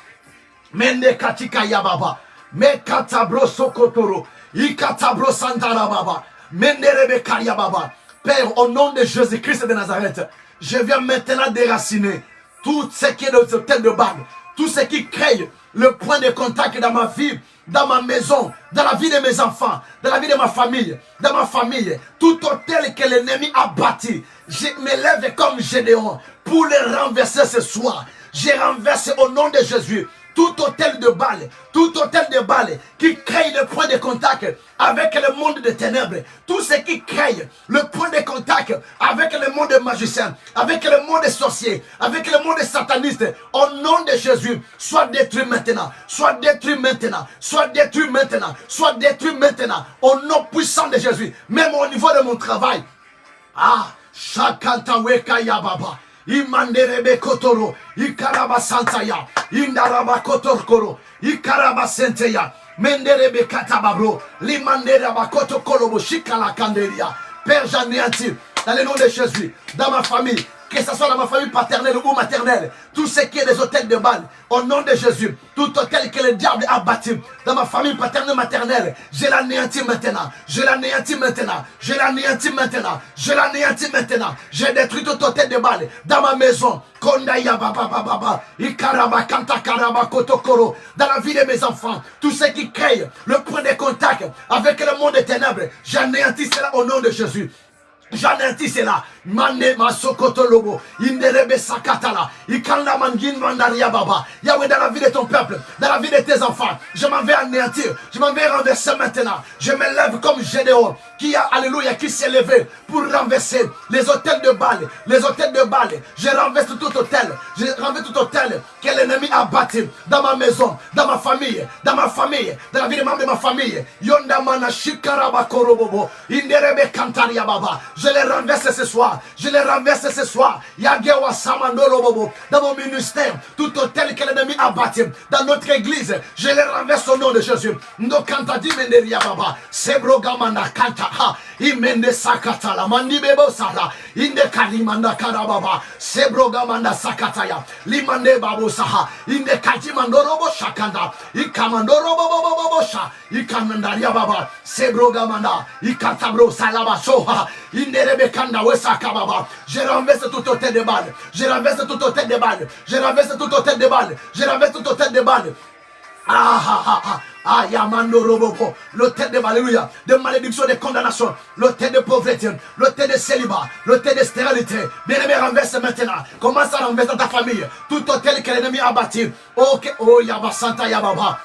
Mende katika yababa. Me katabro sokotoro. Ikatabro sandarababa. Menderebe karyababa. Père, au nom de Jésus-Christ de Nazareth, je viens maintenant déraciner tout ce qui est dans ce tête de bague, tout ce qui crée le point de contact dans ma vie, dans ma maison, dans la vie de mes enfants, dans la vie de ma famille, dans ma famille, tout hôtel que l'ennemi a bâti. Je me lève comme Gédéon pour le renverser ce soir. Je renverse au nom de Jésus tout hôtel de Baal, qui crée le point de contact avec le monde des ténèbres, tout ce qui crée le point de contact avec le monde des magiciens, avec le monde des sorciers, avec le monde des satanistes, au nom de Jésus, soit détruit maintenant, soit détruit maintenant, soit détruit maintenant, soit détruit maintenant, au nom puissant de Jésus, même au niveau de mon travail. Ah, Shakantaweka Yababa. Imanderebe kotoro, ikaraba santaya, indaraba kotorkoro, ikaraba senteya, menderebe katababro, limanderaba kotokolobo shikala kanderia. Père, j'anéantis dans le nom de Jésus, dans ma famille, que ce soit dans ma famille paternelle ou maternelle, tout ce qui est des hôtels de Baal, au nom de Jésus, tout hôtel que le diable a bâti, dans ma famille paternelle maternelle, je l'anéantis maintenant, je l'anéantis maintenant, je l'anéantis maintenant, je l'anéantis maintenant, j'ai détruit tout hôtel de Baal, dans ma maison, Kondaya baba baba, Ikaraba kanta karaba kotokoro, dans la vie de mes enfants, tout ce qui crée le point de contact avec le monde des ténèbres, j'anéantis cela au nom de Jésus. J'anéantis cela. Mane masokoto lobo. Inderebe sakatala. Ikanda mangin mandaria baba. Yahweh, dans la vie de ton peuple, dans la vie de tes enfants, je m'en vais anéantir. Je m'en vais renverser maintenant. Je me lève comme Gédéon, qui a, alléluia, qui s'est levé pour renverser les hôtels de Baal. Les hôtels de Baal. Je renverse tout hôtel. Je renverse tout hôtel que l'ennemi a bâti dans ma maison, dans ma famille, dans la vie des membres de ma famille. Yonda mana shikaraba korobobo. Inderebe kantaria baba. Je les renverse ce soir. Je les renverse ce soir. Yagewa samandolo bobo. Dans mon ministère, tout hôtel que l'ennemi a bâti dans notre église, je les renverse au nom de Jésus. No kanta di menderia baba. Sebro gamanda kanta ha. Imende sakata la mandi bebo sala. Inde kalimanda karababa. Sebro gamanda sakataya. Limande babo saha. Inde kajimandoro bo shakanda. Ikamandoro bobo bobo sha. Ikamandaria baba. Sebro gamanda. Ikatabro salaba soha. Je renverse tout hôtel de Baal. Je renverse tout hôtel de Baal. Je renverse tout hôtel de Baal. Je renverse tout hôtel de Baal. Yamando robobo. L'hôtel de alléluia, de malédiction, de condamnation, l'hôtel de pauvreté, l'hôtel de célibat, l'hôtel de stérilité. Bien-aimé, renverse maintenant. Commence à renverser ta famille. Tout hôtel que l'ennemi a bâti. Oh Yabasanta Yababa.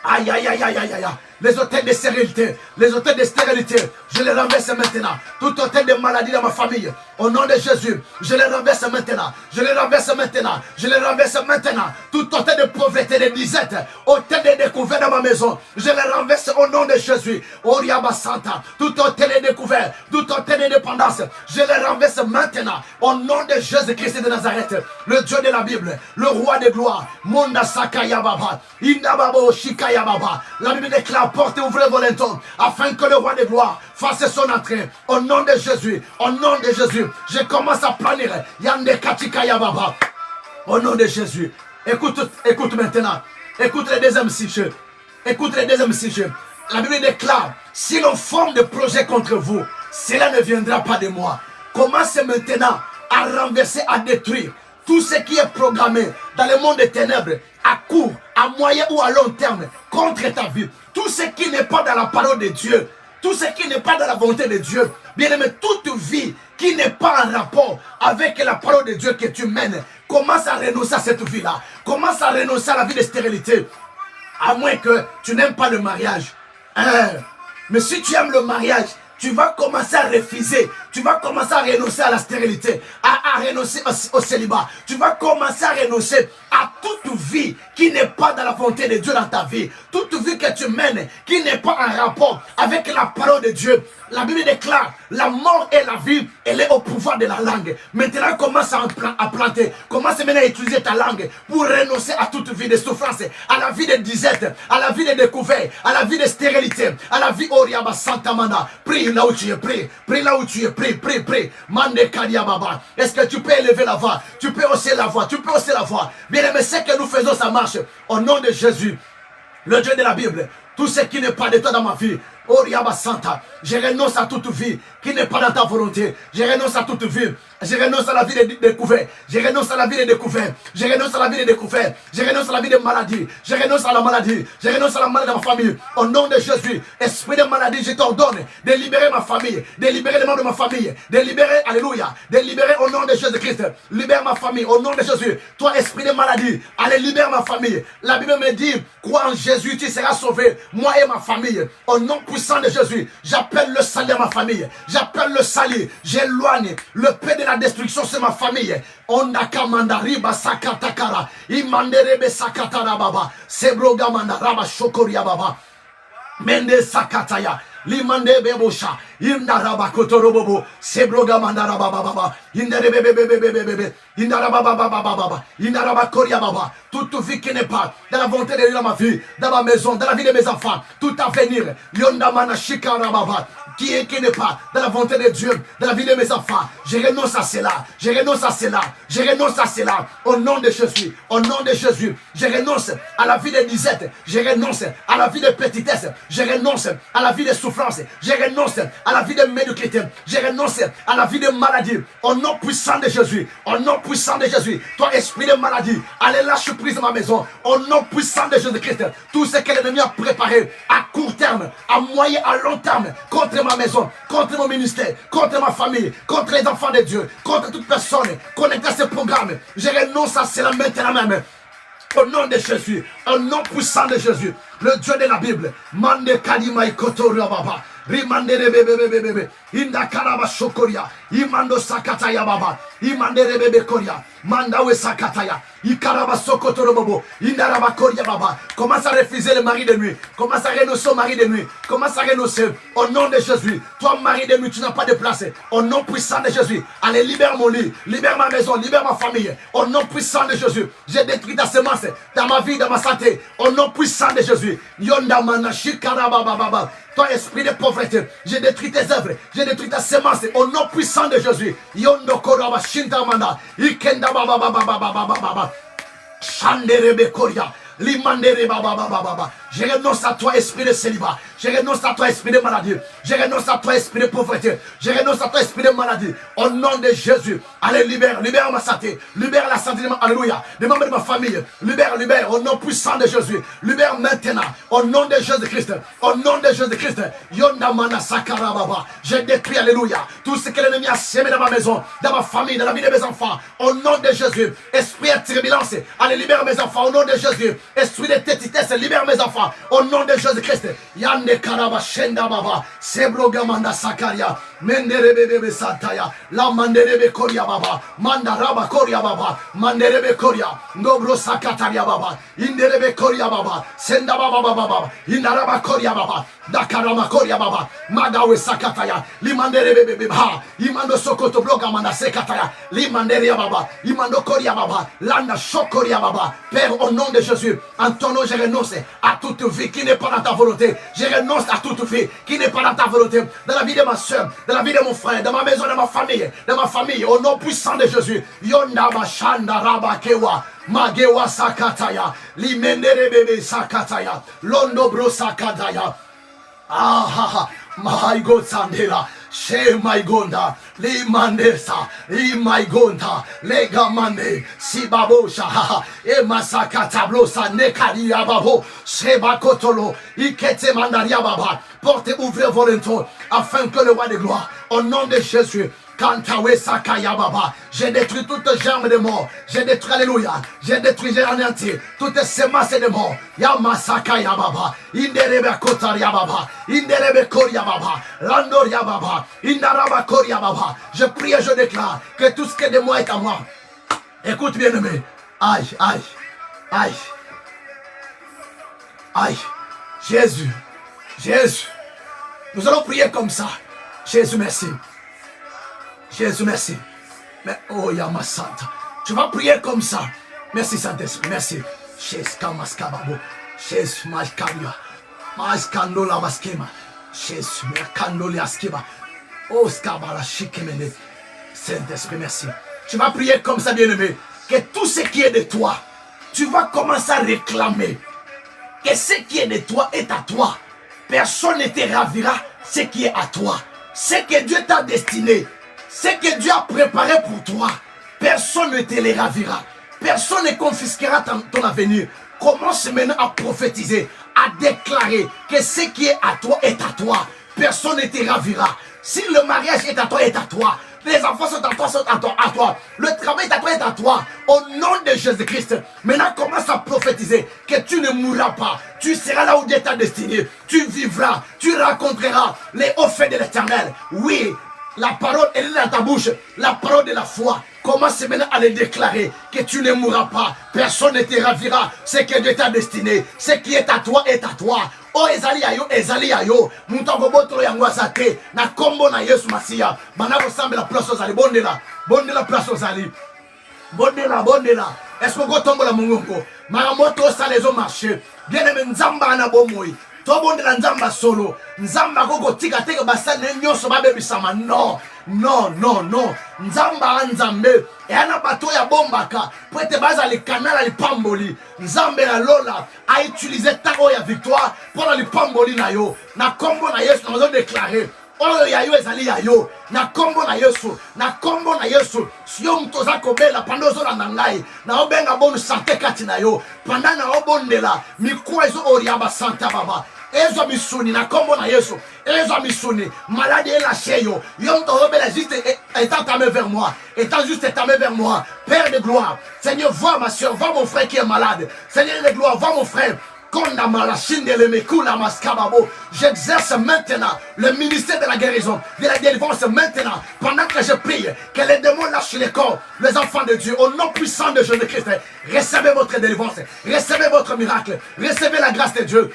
Aïe aïe aïe aïe aïe aïe. Les hôtels de stérilité, les hôtels de stérilité, je les renverse maintenant. Tout hôtel de maladie dans ma famille, au nom de Jésus, je les renverse maintenant. Je les renverse maintenant. Je les renverse maintenant. Tout hôtel de pauvreté, de disette, hôtel de découvert dans ma maison, je les renverse au nom de Jésus. Oriaba Santa, tout hôtel de découvert, tout hôtel de dépendance, je les renverse maintenant. Au nom de Jésus-Christ de Nazareth, le Dieu de la Bible, le roi de gloire, Monda Sakaya Baba, Indababo Shikaya Baba. La Bible déclare: portez, ouvrez vos linteaux, afin que le roi de gloire fasse son entrée. Au nom de Jésus, au nom de Jésus, je commence à planir. Yande Katikaya Baba. Au nom de Jésus. Écoute maintenant. Écoute les deuxième sujet. Écoute les deuxième sujet. La Bible déclare: si l'on forme des projets contre vous, cela ne viendra pas de moi. Commencez maintenant à renverser, à détruire tout ce qui est programmé dans le monde des ténèbres, à court, à moyen ou à long terme, contre ta vie. Tout ce qui n'est pas dans la parole de Dieu, tout ce qui n'est pas dans la volonté de Dieu, bien aimé, toute vie qui n'est pas en rapport avec la parole de Dieu que tu mènes, commence à renoncer à cette vie-là. Commence à renoncer à la vie de stérilité. À moins que tu n'aimes pas le mariage. Mais si tu aimes le mariage, tu vas commencer à refuser. Tu vas commencer à renoncer à la stérilité, à renoncer au célibat. Tu vas commencer à renoncer à toute vie qui n'est pas dans la volonté de Dieu dans ta vie. Toute vie que tu mènes qui n'est pas en rapport avec la parole de Dieu. La Bible déclare: la mort et la vie, elle est au pouvoir de la langue. Maintenant, commence à planter. Commence maintenant à utiliser ta langue pour renoncer à toute vie de souffrance, à la vie de disette, à la vie de découvert, à la vie de stérilité, à la vie Oriaba Santa Mana. Prie là où tu es, prie. Prie là où tu es, prie. Mande Kadia Baba. Est-ce que tu peux élever la voix? Tu peux hausser la voix. Tu peux hausser la voix. Bien aimé, ce que nous faisons, ça marche. Au nom de Jésus, le Dieu de la Bible, tout ce qui n'est pas de toi dans ma vie, oh Riaba Santa, je renonce à toute vie qui n'est pas dans ta volonté. Je renonce à toute vie. Je renonce à la vie de découvert. Je renonce à la vie de découvert. Je renonce à la vie de découvert. Je renonce à la vie de maladie. Je renonce à la maladie. Je renonce à la maladie de ma famille. Au nom de Jésus, esprit de maladie, je t'ordonne de libérer ma famille, de libérer les membres de ma famille, de libérer, alléluia, de libérer au nom de Jésus-Christ. Libère ma famille au nom de Jésus. Toi, esprit de maladie, allez, libère ma famille. La Bible me dit: crois en Jésus, tu seras sauvé, moi et ma famille. Au nom puissant de Jésus, j'appelle le salut à ma famille. J'appelle le salut. J'éloigne le paix de la destruction sur ma famille. Ondakamanda riba sakatakara. Imanderebe sakatara baba. Sebrogamanda raba shokoria baba. Mende sakataya. Limande bebosha. Inda raba kotorobobo. Sebrogamanda raba baba. Inderebe bebe. Toute vie qui n'est pas dans la volonté de Dieu dans ma vie, dans ma maison, dans la vie de mes enfants, tout avenir, qui n'est pas dans la volonté de Dieu, dans la vie de mes enfants, je renonce à cela, je renonce à cela, je renonce à cela, au nom de Jésus, au nom de Jésus, je renonce à la vie de disette, je renonce à la vie de petitesse, je renonce à la vie de souffrance, je renonce à la vie de médiocrité, je renonce à la vie de maladie, au nom puissant de Jésus, au nom puissant de Jésus, toi esprit de maladie, allez lâche prise de ma maison, au nom puissant de Jésus-Christ, tout ce que l'ennemi a préparé à court terme, à moyen, à long terme, contre ma maison, contre mon ministère, contre ma famille, contre les enfants de Dieu, contre toute personne connectée à ce programme, je renonce à cela maintenant même. Au nom de Jésus, au nom puissant de Jésus, le Dieu de la Bible, Mande Kadimai Kotoria Baba, Rimandere bebe, Inda Karaba Shokoria, Imando Sakataya Baba, Imandere bebe Koria, Mandawe Sakataya, Ikaraba Sokotoro Bobo, Indaraba Koria Baba. Commence à refuser le mari de nuit, commence à renoncer au mari de nuit, commence à renoncer au nom de Jésus. Toi, mari de nuit, tu n'as pas de place. Au nom puissant de Jésus, allez, libère mon lit, libère ma maison, libère ma famille. Au nom puissant de Jésus, j'ai détruit ta semence dans ma vie, dans ma santé. Au nom puissant de Jésus, Yonda Manashi Karaba Baba. Toi, esprit de pauvreté, j'ai détruit tes œuvres, j'ai détruit ta semence au nom puissant de Jésus. Yondo Koraba Shintamanda, Ikenda Baba Baba Baba Baba, Shanderebe Koria. Limandere baba baba baba. Je renonce à toi esprit de célibat. Je renonce à toi esprit de maladie. Je renonce à toi esprit de pauvreté. Je renonce à toi esprit de maladie. Au nom de Jésus. Allez, libère ma santé. Libère la santé de ma, alléluia, des membres de ma famille. Libère au nom puissant de Jésus. Libère maintenant. Au nom de Jésus-Christ. Au nom de Jésus-Christ. Yonda mana sakara baba. Je détruis, alléluia, tout ce que l'ennemi a sémé dans ma maison, dans ma famille, dans la vie de mes enfants. Au nom de Jésus. Esprit de turbulence. Allez, libère mes enfants. Au nom de Jésus. Esprit de tétitesse, libère mes enfants. Au nom de Jésus-Christ. Yande karaba shenda baba. Sebroga manda sakaria. Menderebe bebe sataya. La manderebe koria baba. Mandaraba koria baba. Manderebe koria. Ngobro sakataria baba. Inderebe koria baba. Senda baba baba. Indaraba koria baba. Dakarama koria baba. Magawe sakataya. Limanderebe bebe ha. Imando sokoto bloga manda sekataya. Limanderia baba. Imando koria baba. Landa shokoria baba. Père, au nom de Jésus, en ton nom, je renonce à toute vie qui n'est pas dans ta volonté. Je renonce à toute vie qui n'est pas dans ta volonté. Dans la vie de ma soeur, dans la vie de mon frère, dans ma maison, dans ma famille, au nom puissant de Jésus. Yonda Mashanda Rabakewa. Magewa Sakataya. Limendere bebe Sakataya. Londo bro Sakataya. Ah, my God, Sandela. She my gonda, li mandesa, li my gonda, lega mande, si babosha, e masaka tablosa, nekaria babo, sheba kotolo, ikete mandaria baba, portez ouvrez vos lenteaux, afin que le roi de gloire, au nom de Jésus, Kantawe Sakaya Baba, j'ai détruit toute germe de mort, j'ai détruit, alléluia, j'ai détruit, j'ai anéanti toutes semences de mort, Yama Sakaya Baba, Inderebe Kotaria Baba, Inderebe Koria Baba, Landoria Baba, Indaraba Koria Baba, je prie et je déclare que tout ce qui est de moi est à moi. Écoute bien aimé, aïe, aïe, aïe, aïe, Jésus, Jésus, nous allons prier comme ça, Jésus merci. Jésus, merci. Mais, oh, Yama Santa. Tu vas prier comme ça. Merci, Saint-Esprit. Merci. Jésus, Kamaskababo. Jésus, Maskalia. Maskandola Baskema. Jésus, Merkandolia Skeba. Oh, Skabala Shikemene. Saint-Esprit, merci. Tu vas prier comme ça, bien-aimé. Que tout ce qui est de toi, tu vas commencer à réclamer. Que ce qui est de toi est à toi. Personne ne te ravira ce qui est à toi. Ce que Dieu t'a destiné. Ce que Dieu a préparé pour toi, personne ne te les ravira. Personne ne confisquera ton avenir. Commence maintenant à prophétiser, à déclarer que ce qui est à toi est à toi. Personne ne te ravira. Si le mariage est à toi, est à toi. Les enfants sont à toi, à toi. Le travail est à toi, est à toi. Au nom de Jésus-Christ, maintenant commence à prophétiser que tu ne mourras pas. Tu seras là où Dieu t'a destiné. Tu vivras, tu raconteras les hauts faits de l'Éternel. Oui. La parole, elle est dans ta bouche. La parole de la foi. Commence maintenant à le déclarer. Que tu ne mourras pas. Personne ne te ravira. Ce que Dieu t'a destiné. Ce qui est à toi est à toi. Oh, ezali ayo. Muntango botolo yangwasate. Na kombo na Yesu Masia. Manabo sambe la place aux ali. Bonde la place aux ali. Bondela, bondela. Est-ce que vous tombez la mongongo? Maramoto, ça les ont marché. Bien aimé, Nzamba na bomoi. Tobondela Nzamba solo. Nzamba gogo tika teka basane nyoso babebi sama. Non, non, non, non. Nzamba Nzambe. Et ana bato ya bombaka. Pour être basé à les canals, les pamboli. Nzambe na lola a utilisé tango ya victoire pour les pamboli na yo. Na combo na yesu, nous avons déclaré. Oh ya yo ezali ya yo na kombo na Yesu si yo mtu oza kobela panda ozolanda ngai na obenga bonu sante kati na yo panda na obondela mikwa ezo oriaba santa baba ezo misuni na kombo na Yesu ezo misuni maladie elâché yo yo mtu ozobela juste étant tamé vers moi Père de gloire Seigneur vois ma soeur vois mon frère qui est malade Seigneur de gloire vois mon frère j'exerce maintenant le ministère de la guérison, de la délivrance maintenant, pendant que je prie, que les démons lâchent les corps, les enfants de Dieu, au nom puissant de Jésus-Christ, recevez votre délivrance, recevez votre miracle, recevez la grâce de Dieu.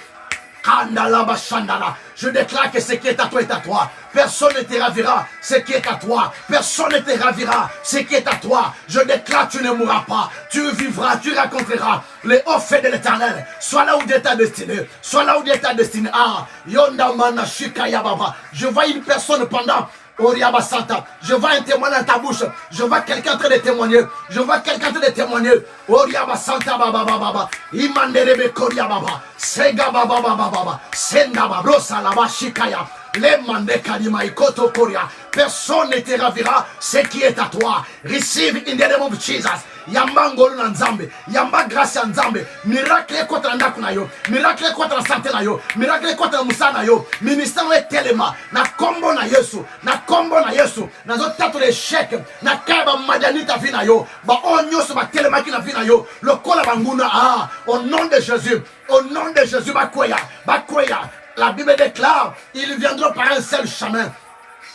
Je déclare que ce qui est à toi est à toi. Personne ne te ravira ce qui est à toi. Personne ne te ravira ce qui est à toi. Je déclare tu ne mourras pas. Tu vivras, tu raconteras les hauts faits de l'Éternel. Sois là où Dieu t'a destiné. Sois là où Dieu t'a destiné. Ah, Yonda Mana Shikaya Baba. Je vois une personne pendant Oriaba Santa. Je vois un témoin dans ta bouche. Je vois quelqu'un en train de témoigner. Je vois quelqu'un en train de témoigner. Oriaba Santa Baba Baba. Imanderebe Koria Baba. Sega Baba Baba. Senda Babrosa Laba Shikaya. Les mandés Kalima Ikoto Koria. Personne ne te ravira ce qui est à toi. Receive in the name of Jesus. Yamba ngolo na nzambe, yamba grâce ya nzambe, miracle contre ndaku na yo, miracle contre santé na yo, miracle contre musa na yo, ministère we telema, na kombo na Yesu, na zo tatu le chèque, na kaba madanita vi na yo, ba onyoso ba telema ki na vi na yo, le kola banguna ah, au nom de Jésus ba kwea, la Bible déclare, ils viendront par un seul chemin.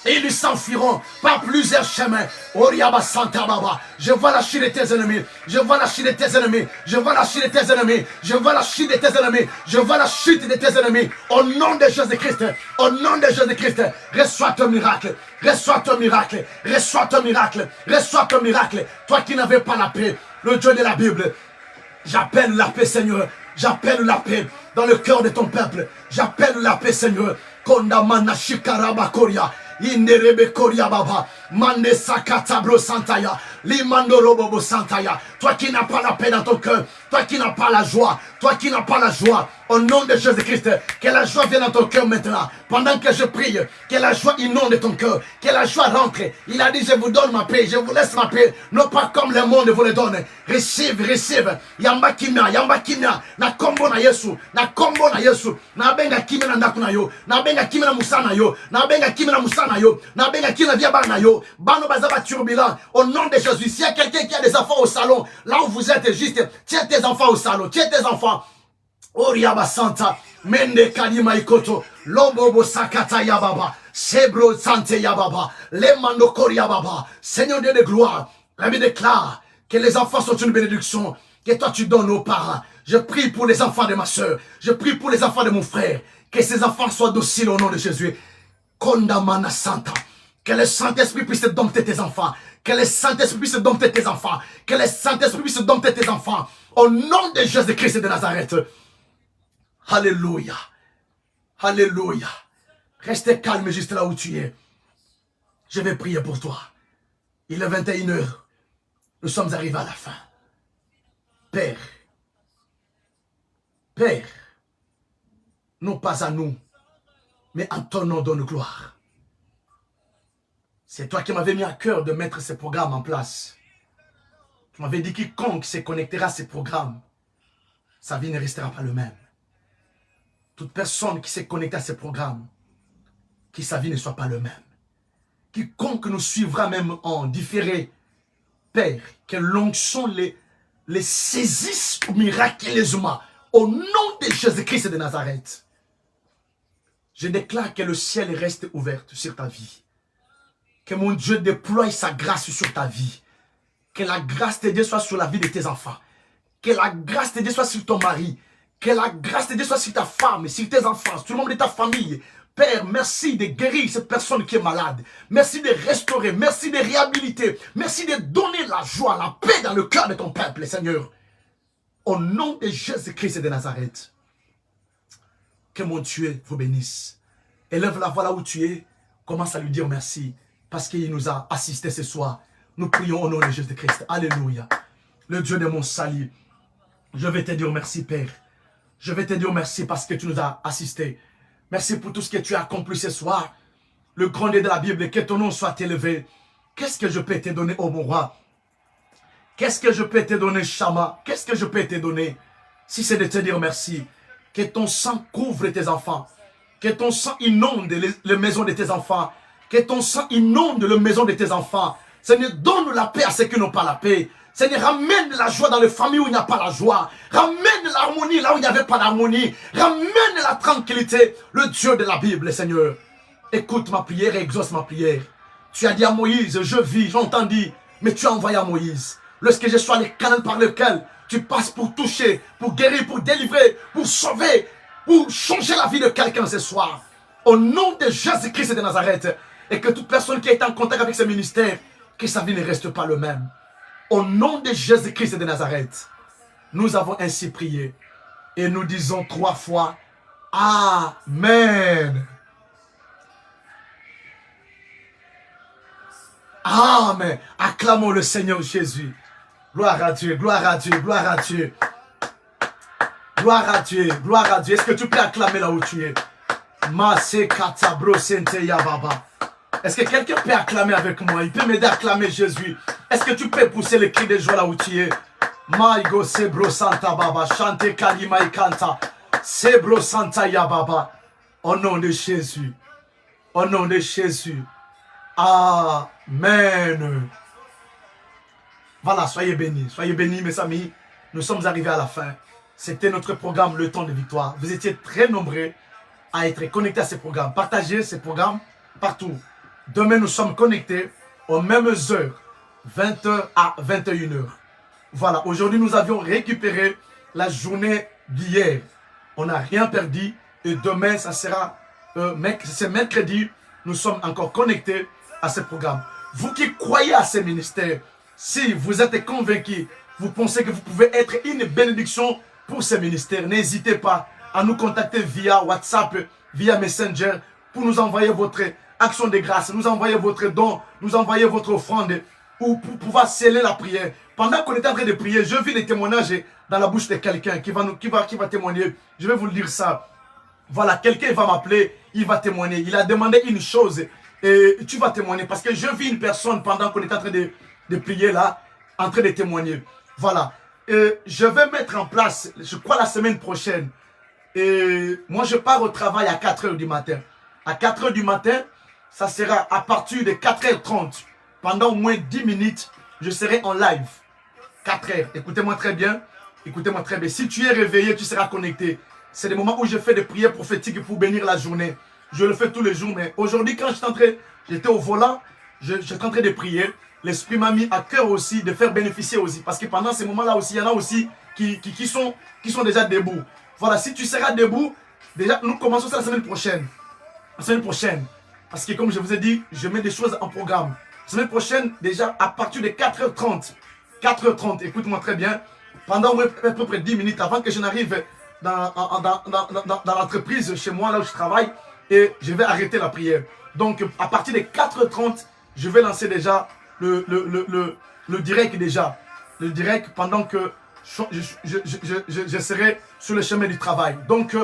Et ils s'enfuiront par plusieurs chemins. Oriaba Santa Baba. Je vois la chute de tes ennemis. Je vois la chute de tes ennemis. Je vois la chute de tes ennemis. Je vois la chute de tes ennemis. Je vois la chute de tes ennemis. Au nom de Jésus-Christ. Au nom de Jésus-Christ. Reçois ton miracle. Reçois ton miracle. Reçois ton miracle. Reçois ton miracle. Toi qui n'avais pas la paix. Le Dieu de la Bible. J'appelle la paix, Seigneur. J'appelle la paix dans le cœur de ton peuple. J'appelle la paix, Seigneur. Kondamana Shikaraba Koria. Inderebe Koria Baba. Mande Sakata Bro Santaya. Limando Robobo Santaya. Toi qui n'as pas la paix dans ton cœur. Toi qui n'as pas la joie. Toi qui n'as pas la joie. Au nom de Jésus-Christ. Que la joie vienne dans ton cœur maintenant. Pendant que je prie. Que la joie inonde ton cœur. Que la joie rentre. Il a dit je vous donne ma paix. Je vous laisse ma paix. Non pas comme le monde vous le donne. Receive. Yamba kimia. Na kombo na Yesu. Na kombo na Yesu. Na benga kimia na ndaku na yo. Na benga kimia na musa na yo. Na benga kimia na musa na yo. Na benga kimia na viaba na yo. Bano bazaba turbulent. Au nom de Jésus. S'il y a quelqu'un qui a des enfants au salon. Là où vous êtes juste. Tiens tes enfants au salon. Tiens tes enfants. Oriaba Santa. Mende Kadima Ikoto. Lobobo Sakata Yababa. Sebro Sante Yababa. Lemando Koria Baba. Seigneur Dieu de gloire. La Bible déclare que les enfants sont une bénédiction que toi tu donnes aux parents. Je prie pour les enfants de ma soeur. Je prie pour les enfants de mon frère. Que ces enfants soient dociles au nom de Jésus. Kondamana Santa. Que le Saint-Esprit puisse dompter tes enfants. Que le Saint-Esprit puisse dompter tes enfants. Que le Saint-Esprit puisse dompter tes enfants. Au nom de Jésus-Christ de Nazareth. Alléluia. Alléluia. Reste calme juste là où tu es. Je vais prier pour toi. Il est 21h. Nous sommes arrivés à la fin. Père, non pas à nous, mais en ton nom donne gloire. C'est toi qui m'avais mis à cœur de mettre ces programmes en place. Tu m'avais dit quiconque se connectera à ces programmes, sa vie ne restera pas le même. Toute personne qui s'est connectée à ces programmes, que sa vie ne soit pas le même. Quiconque nous suivra même en différé, Père, que l'onction les saisisse miraculeusement au nom de Jésus-Christ de Nazareth. Je déclare que le ciel reste ouvert sur ta vie. Que mon Dieu déploie sa grâce sur ta vie. Que la grâce de Dieu soit sur la vie de tes enfants. Que la grâce de Dieu soit sur ton mari. Que la grâce de Dieu soit sur ta femme, sur tes enfants, sur le membre de ta famille. Père, merci de guérir cette personne qui est malade. Merci de restaurer, merci de réhabiliter. Merci de donner la joie, la paix dans le cœur de ton peuple, Seigneur. Au nom de Jésus-Christ de Nazareth, que mon Dieu vous bénisse. Élève la voix là où tu es. Commence à lui dire merci parce qu'il nous a assistés ce soir. Nous prions au nom de Jésus-Christ. Alléluia. Le Dieu de mon salut. Je vais te dire merci, Père. Je vais te dire merci parce que tu nous as assistés. Merci pour tout ce que tu as accompli ce soir. Le grand Dieu de la Bible, que ton nom soit élevé. Qu'est-ce que je peux te donner, ô mon roi? Qu'est-ce que je peux te donner, Shama? Qu'est-ce que je peux te donner? Si c'est de te dire merci. Que ton sang couvre tes enfants. Que ton sang inonde les maisons de tes enfants. Que ton sang inonde les maisons de tes enfants. Seigneur, donne la paix à ceux qui n'ont pas la paix. Seigneur, ramène la joie dans les familles où il n'y a pas la joie. Ramène l'harmonie là où il n'y avait pas d'harmonie. Ramène la tranquillité. Le Dieu de la Bible, Seigneur. Écoute ma prière et exauce ma prière. Tu as dit à Moïse, je vis, j'entends dire, mais tu as envoyé à Moïse. Lorsque je sois le canal par lequel tu passes pour toucher, pour guérir, pour délivrer, pour sauver, pour changer la vie de quelqu'un ce soir. Au nom de Jésus-Christ de Nazareth. Et que toute personne qui est en contact avec ce ministère, que sa vie ne reste pas le même. Au nom de Jésus-Christ de Nazareth, nous avons ainsi prié. Et nous disons 3 fois, Amen. Amen. Acclamons le Seigneur Jésus. Gloire à Dieu, gloire à Dieu, gloire à Dieu. Gloire à Dieu, gloire à Dieu. Est-ce que tu peux acclamer là où tu es? Est-ce que quelqu'un peut acclamer avec moi? Il peut m'aider à acclamer Jésus. Est-ce que tu peux pousser le cri de joie là où tu es? Maigo sebro santa baba, chante kalima ikanta. Sebro santa ya baba. Au nom de Jésus. Au nom de Jésus. Amen. Voilà, soyez bénis mes amis. Nous sommes arrivés à la fin. C'était notre programme Le Temps de Victoire. Vous étiez très nombreux à être connectés à ce programme. Partagez ce programme partout. Demain, nous sommes connectés aux mêmes heures, 20h à 21h. Voilà, aujourd'hui, nous avions récupéré la journée d'hier. On n'a rien perdu. Et demain, ça sera c'est mercredi. Nous sommes encore connectés à ce programme. Vous qui croyez à ce ministère, si vous êtes convaincus, vous pensez que vous pouvez être une bénédiction pour ce ministère, n'hésitez pas à nous contacter via WhatsApp, via Messenger, pour nous envoyer votre action de grâce, nous envoyer votre don, nous envoyer votre offrande, ou pour pouvoir sceller la prière. Pendant qu'on est en train de prier, je vis les témoignages dans la bouche de quelqu'un qui va témoigner. Je vais vous le dire ça. Voilà, quelqu'un va m'appeler, il va témoigner. Il a demandé une chose et tu vas témoigner parce que je vis une personne pendant qu'on est en train de prier là, en train de témoigner. Voilà. Je vais mettre en place, je crois la semaine prochaine. Et moi, je pars au travail à 4h du matin. À 4h du matin, ça sera à partir de 4h30. Pendant au moins 10 minutes, je serai en live. 4h. Écoutez-moi très bien. Écoutez-moi très bien. Si tu es réveillé, tu seras connecté. C'est des moments où je fais des prières prophétiques pour bénir la journée. Je le fais tous les jours. Mais aujourd'hui, quand j'étais au volant, j'étais en train de prier. L'Esprit m'a mis à cœur aussi de faire bénéficier aussi. Parce que pendant ces moments-là aussi, il y en a aussi qui sont déjà debout. Voilà, si tu seras debout, déjà, nous commençons ça la semaine prochaine. La semaine prochaine. Parce que comme je vous ai dit, je mets des choses en programme. La semaine prochaine, déjà, à partir de 4h30. 4h30, écoute-moi très bien. Pendant à peu près 10 minutes avant que je n'arrive dans l'entreprise, chez moi, là où je travaille, et je vais arrêter la prière. Donc, à partir de 4h30, je vais lancer déjà le direct déjà. Le direct pendant que je serai sur le chemin du travail. Donc,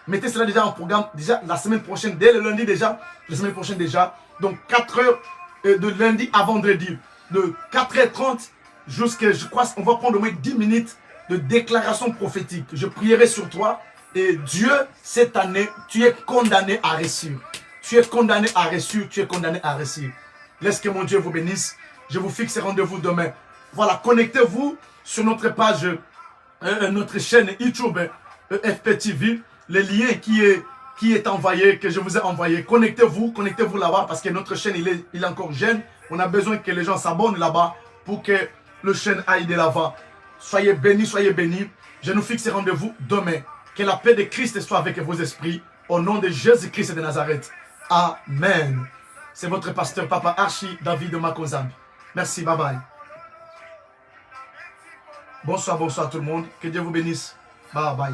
mettez cela déjà en programme, déjà la semaine prochaine, dès le lundi déjà, la semaine prochaine déjà. Donc, 4h de lundi à vendredi. De 4h30 jusqu'à, je crois, on va prendre au moins 10 minutes de déclaration prophétique. Je prierai sur toi et Dieu, cette année, tu es condamné à réussir. Tu es condamné à réussir, tu es condamné à réussir. Laisse que mon Dieu vous bénisse. Je vous fixe rendez-vous demain. Voilà, connectez-vous sur notre page, notre chaîne YouTube FPTV. Le lien qui est envoyé, que je vous ai envoyé. Connectez-vous là-bas parce que notre chaîne, il est encore jeune. On a besoin que les gens s'abonnent là-bas pour que le chaîne aille de l'avant. Soyez bénis, soyez bénis. Je nous fixe rendez-vous demain. Que la paix de Christ soit avec vos esprits. Au nom de Jésus-Christ de Nazareth. Amen. C'est votre pasteur Papa Archie David Makozambi. Merci, bye bye. Bonsoir tout le monde. Que Dieu vous bénisse. Bye bye.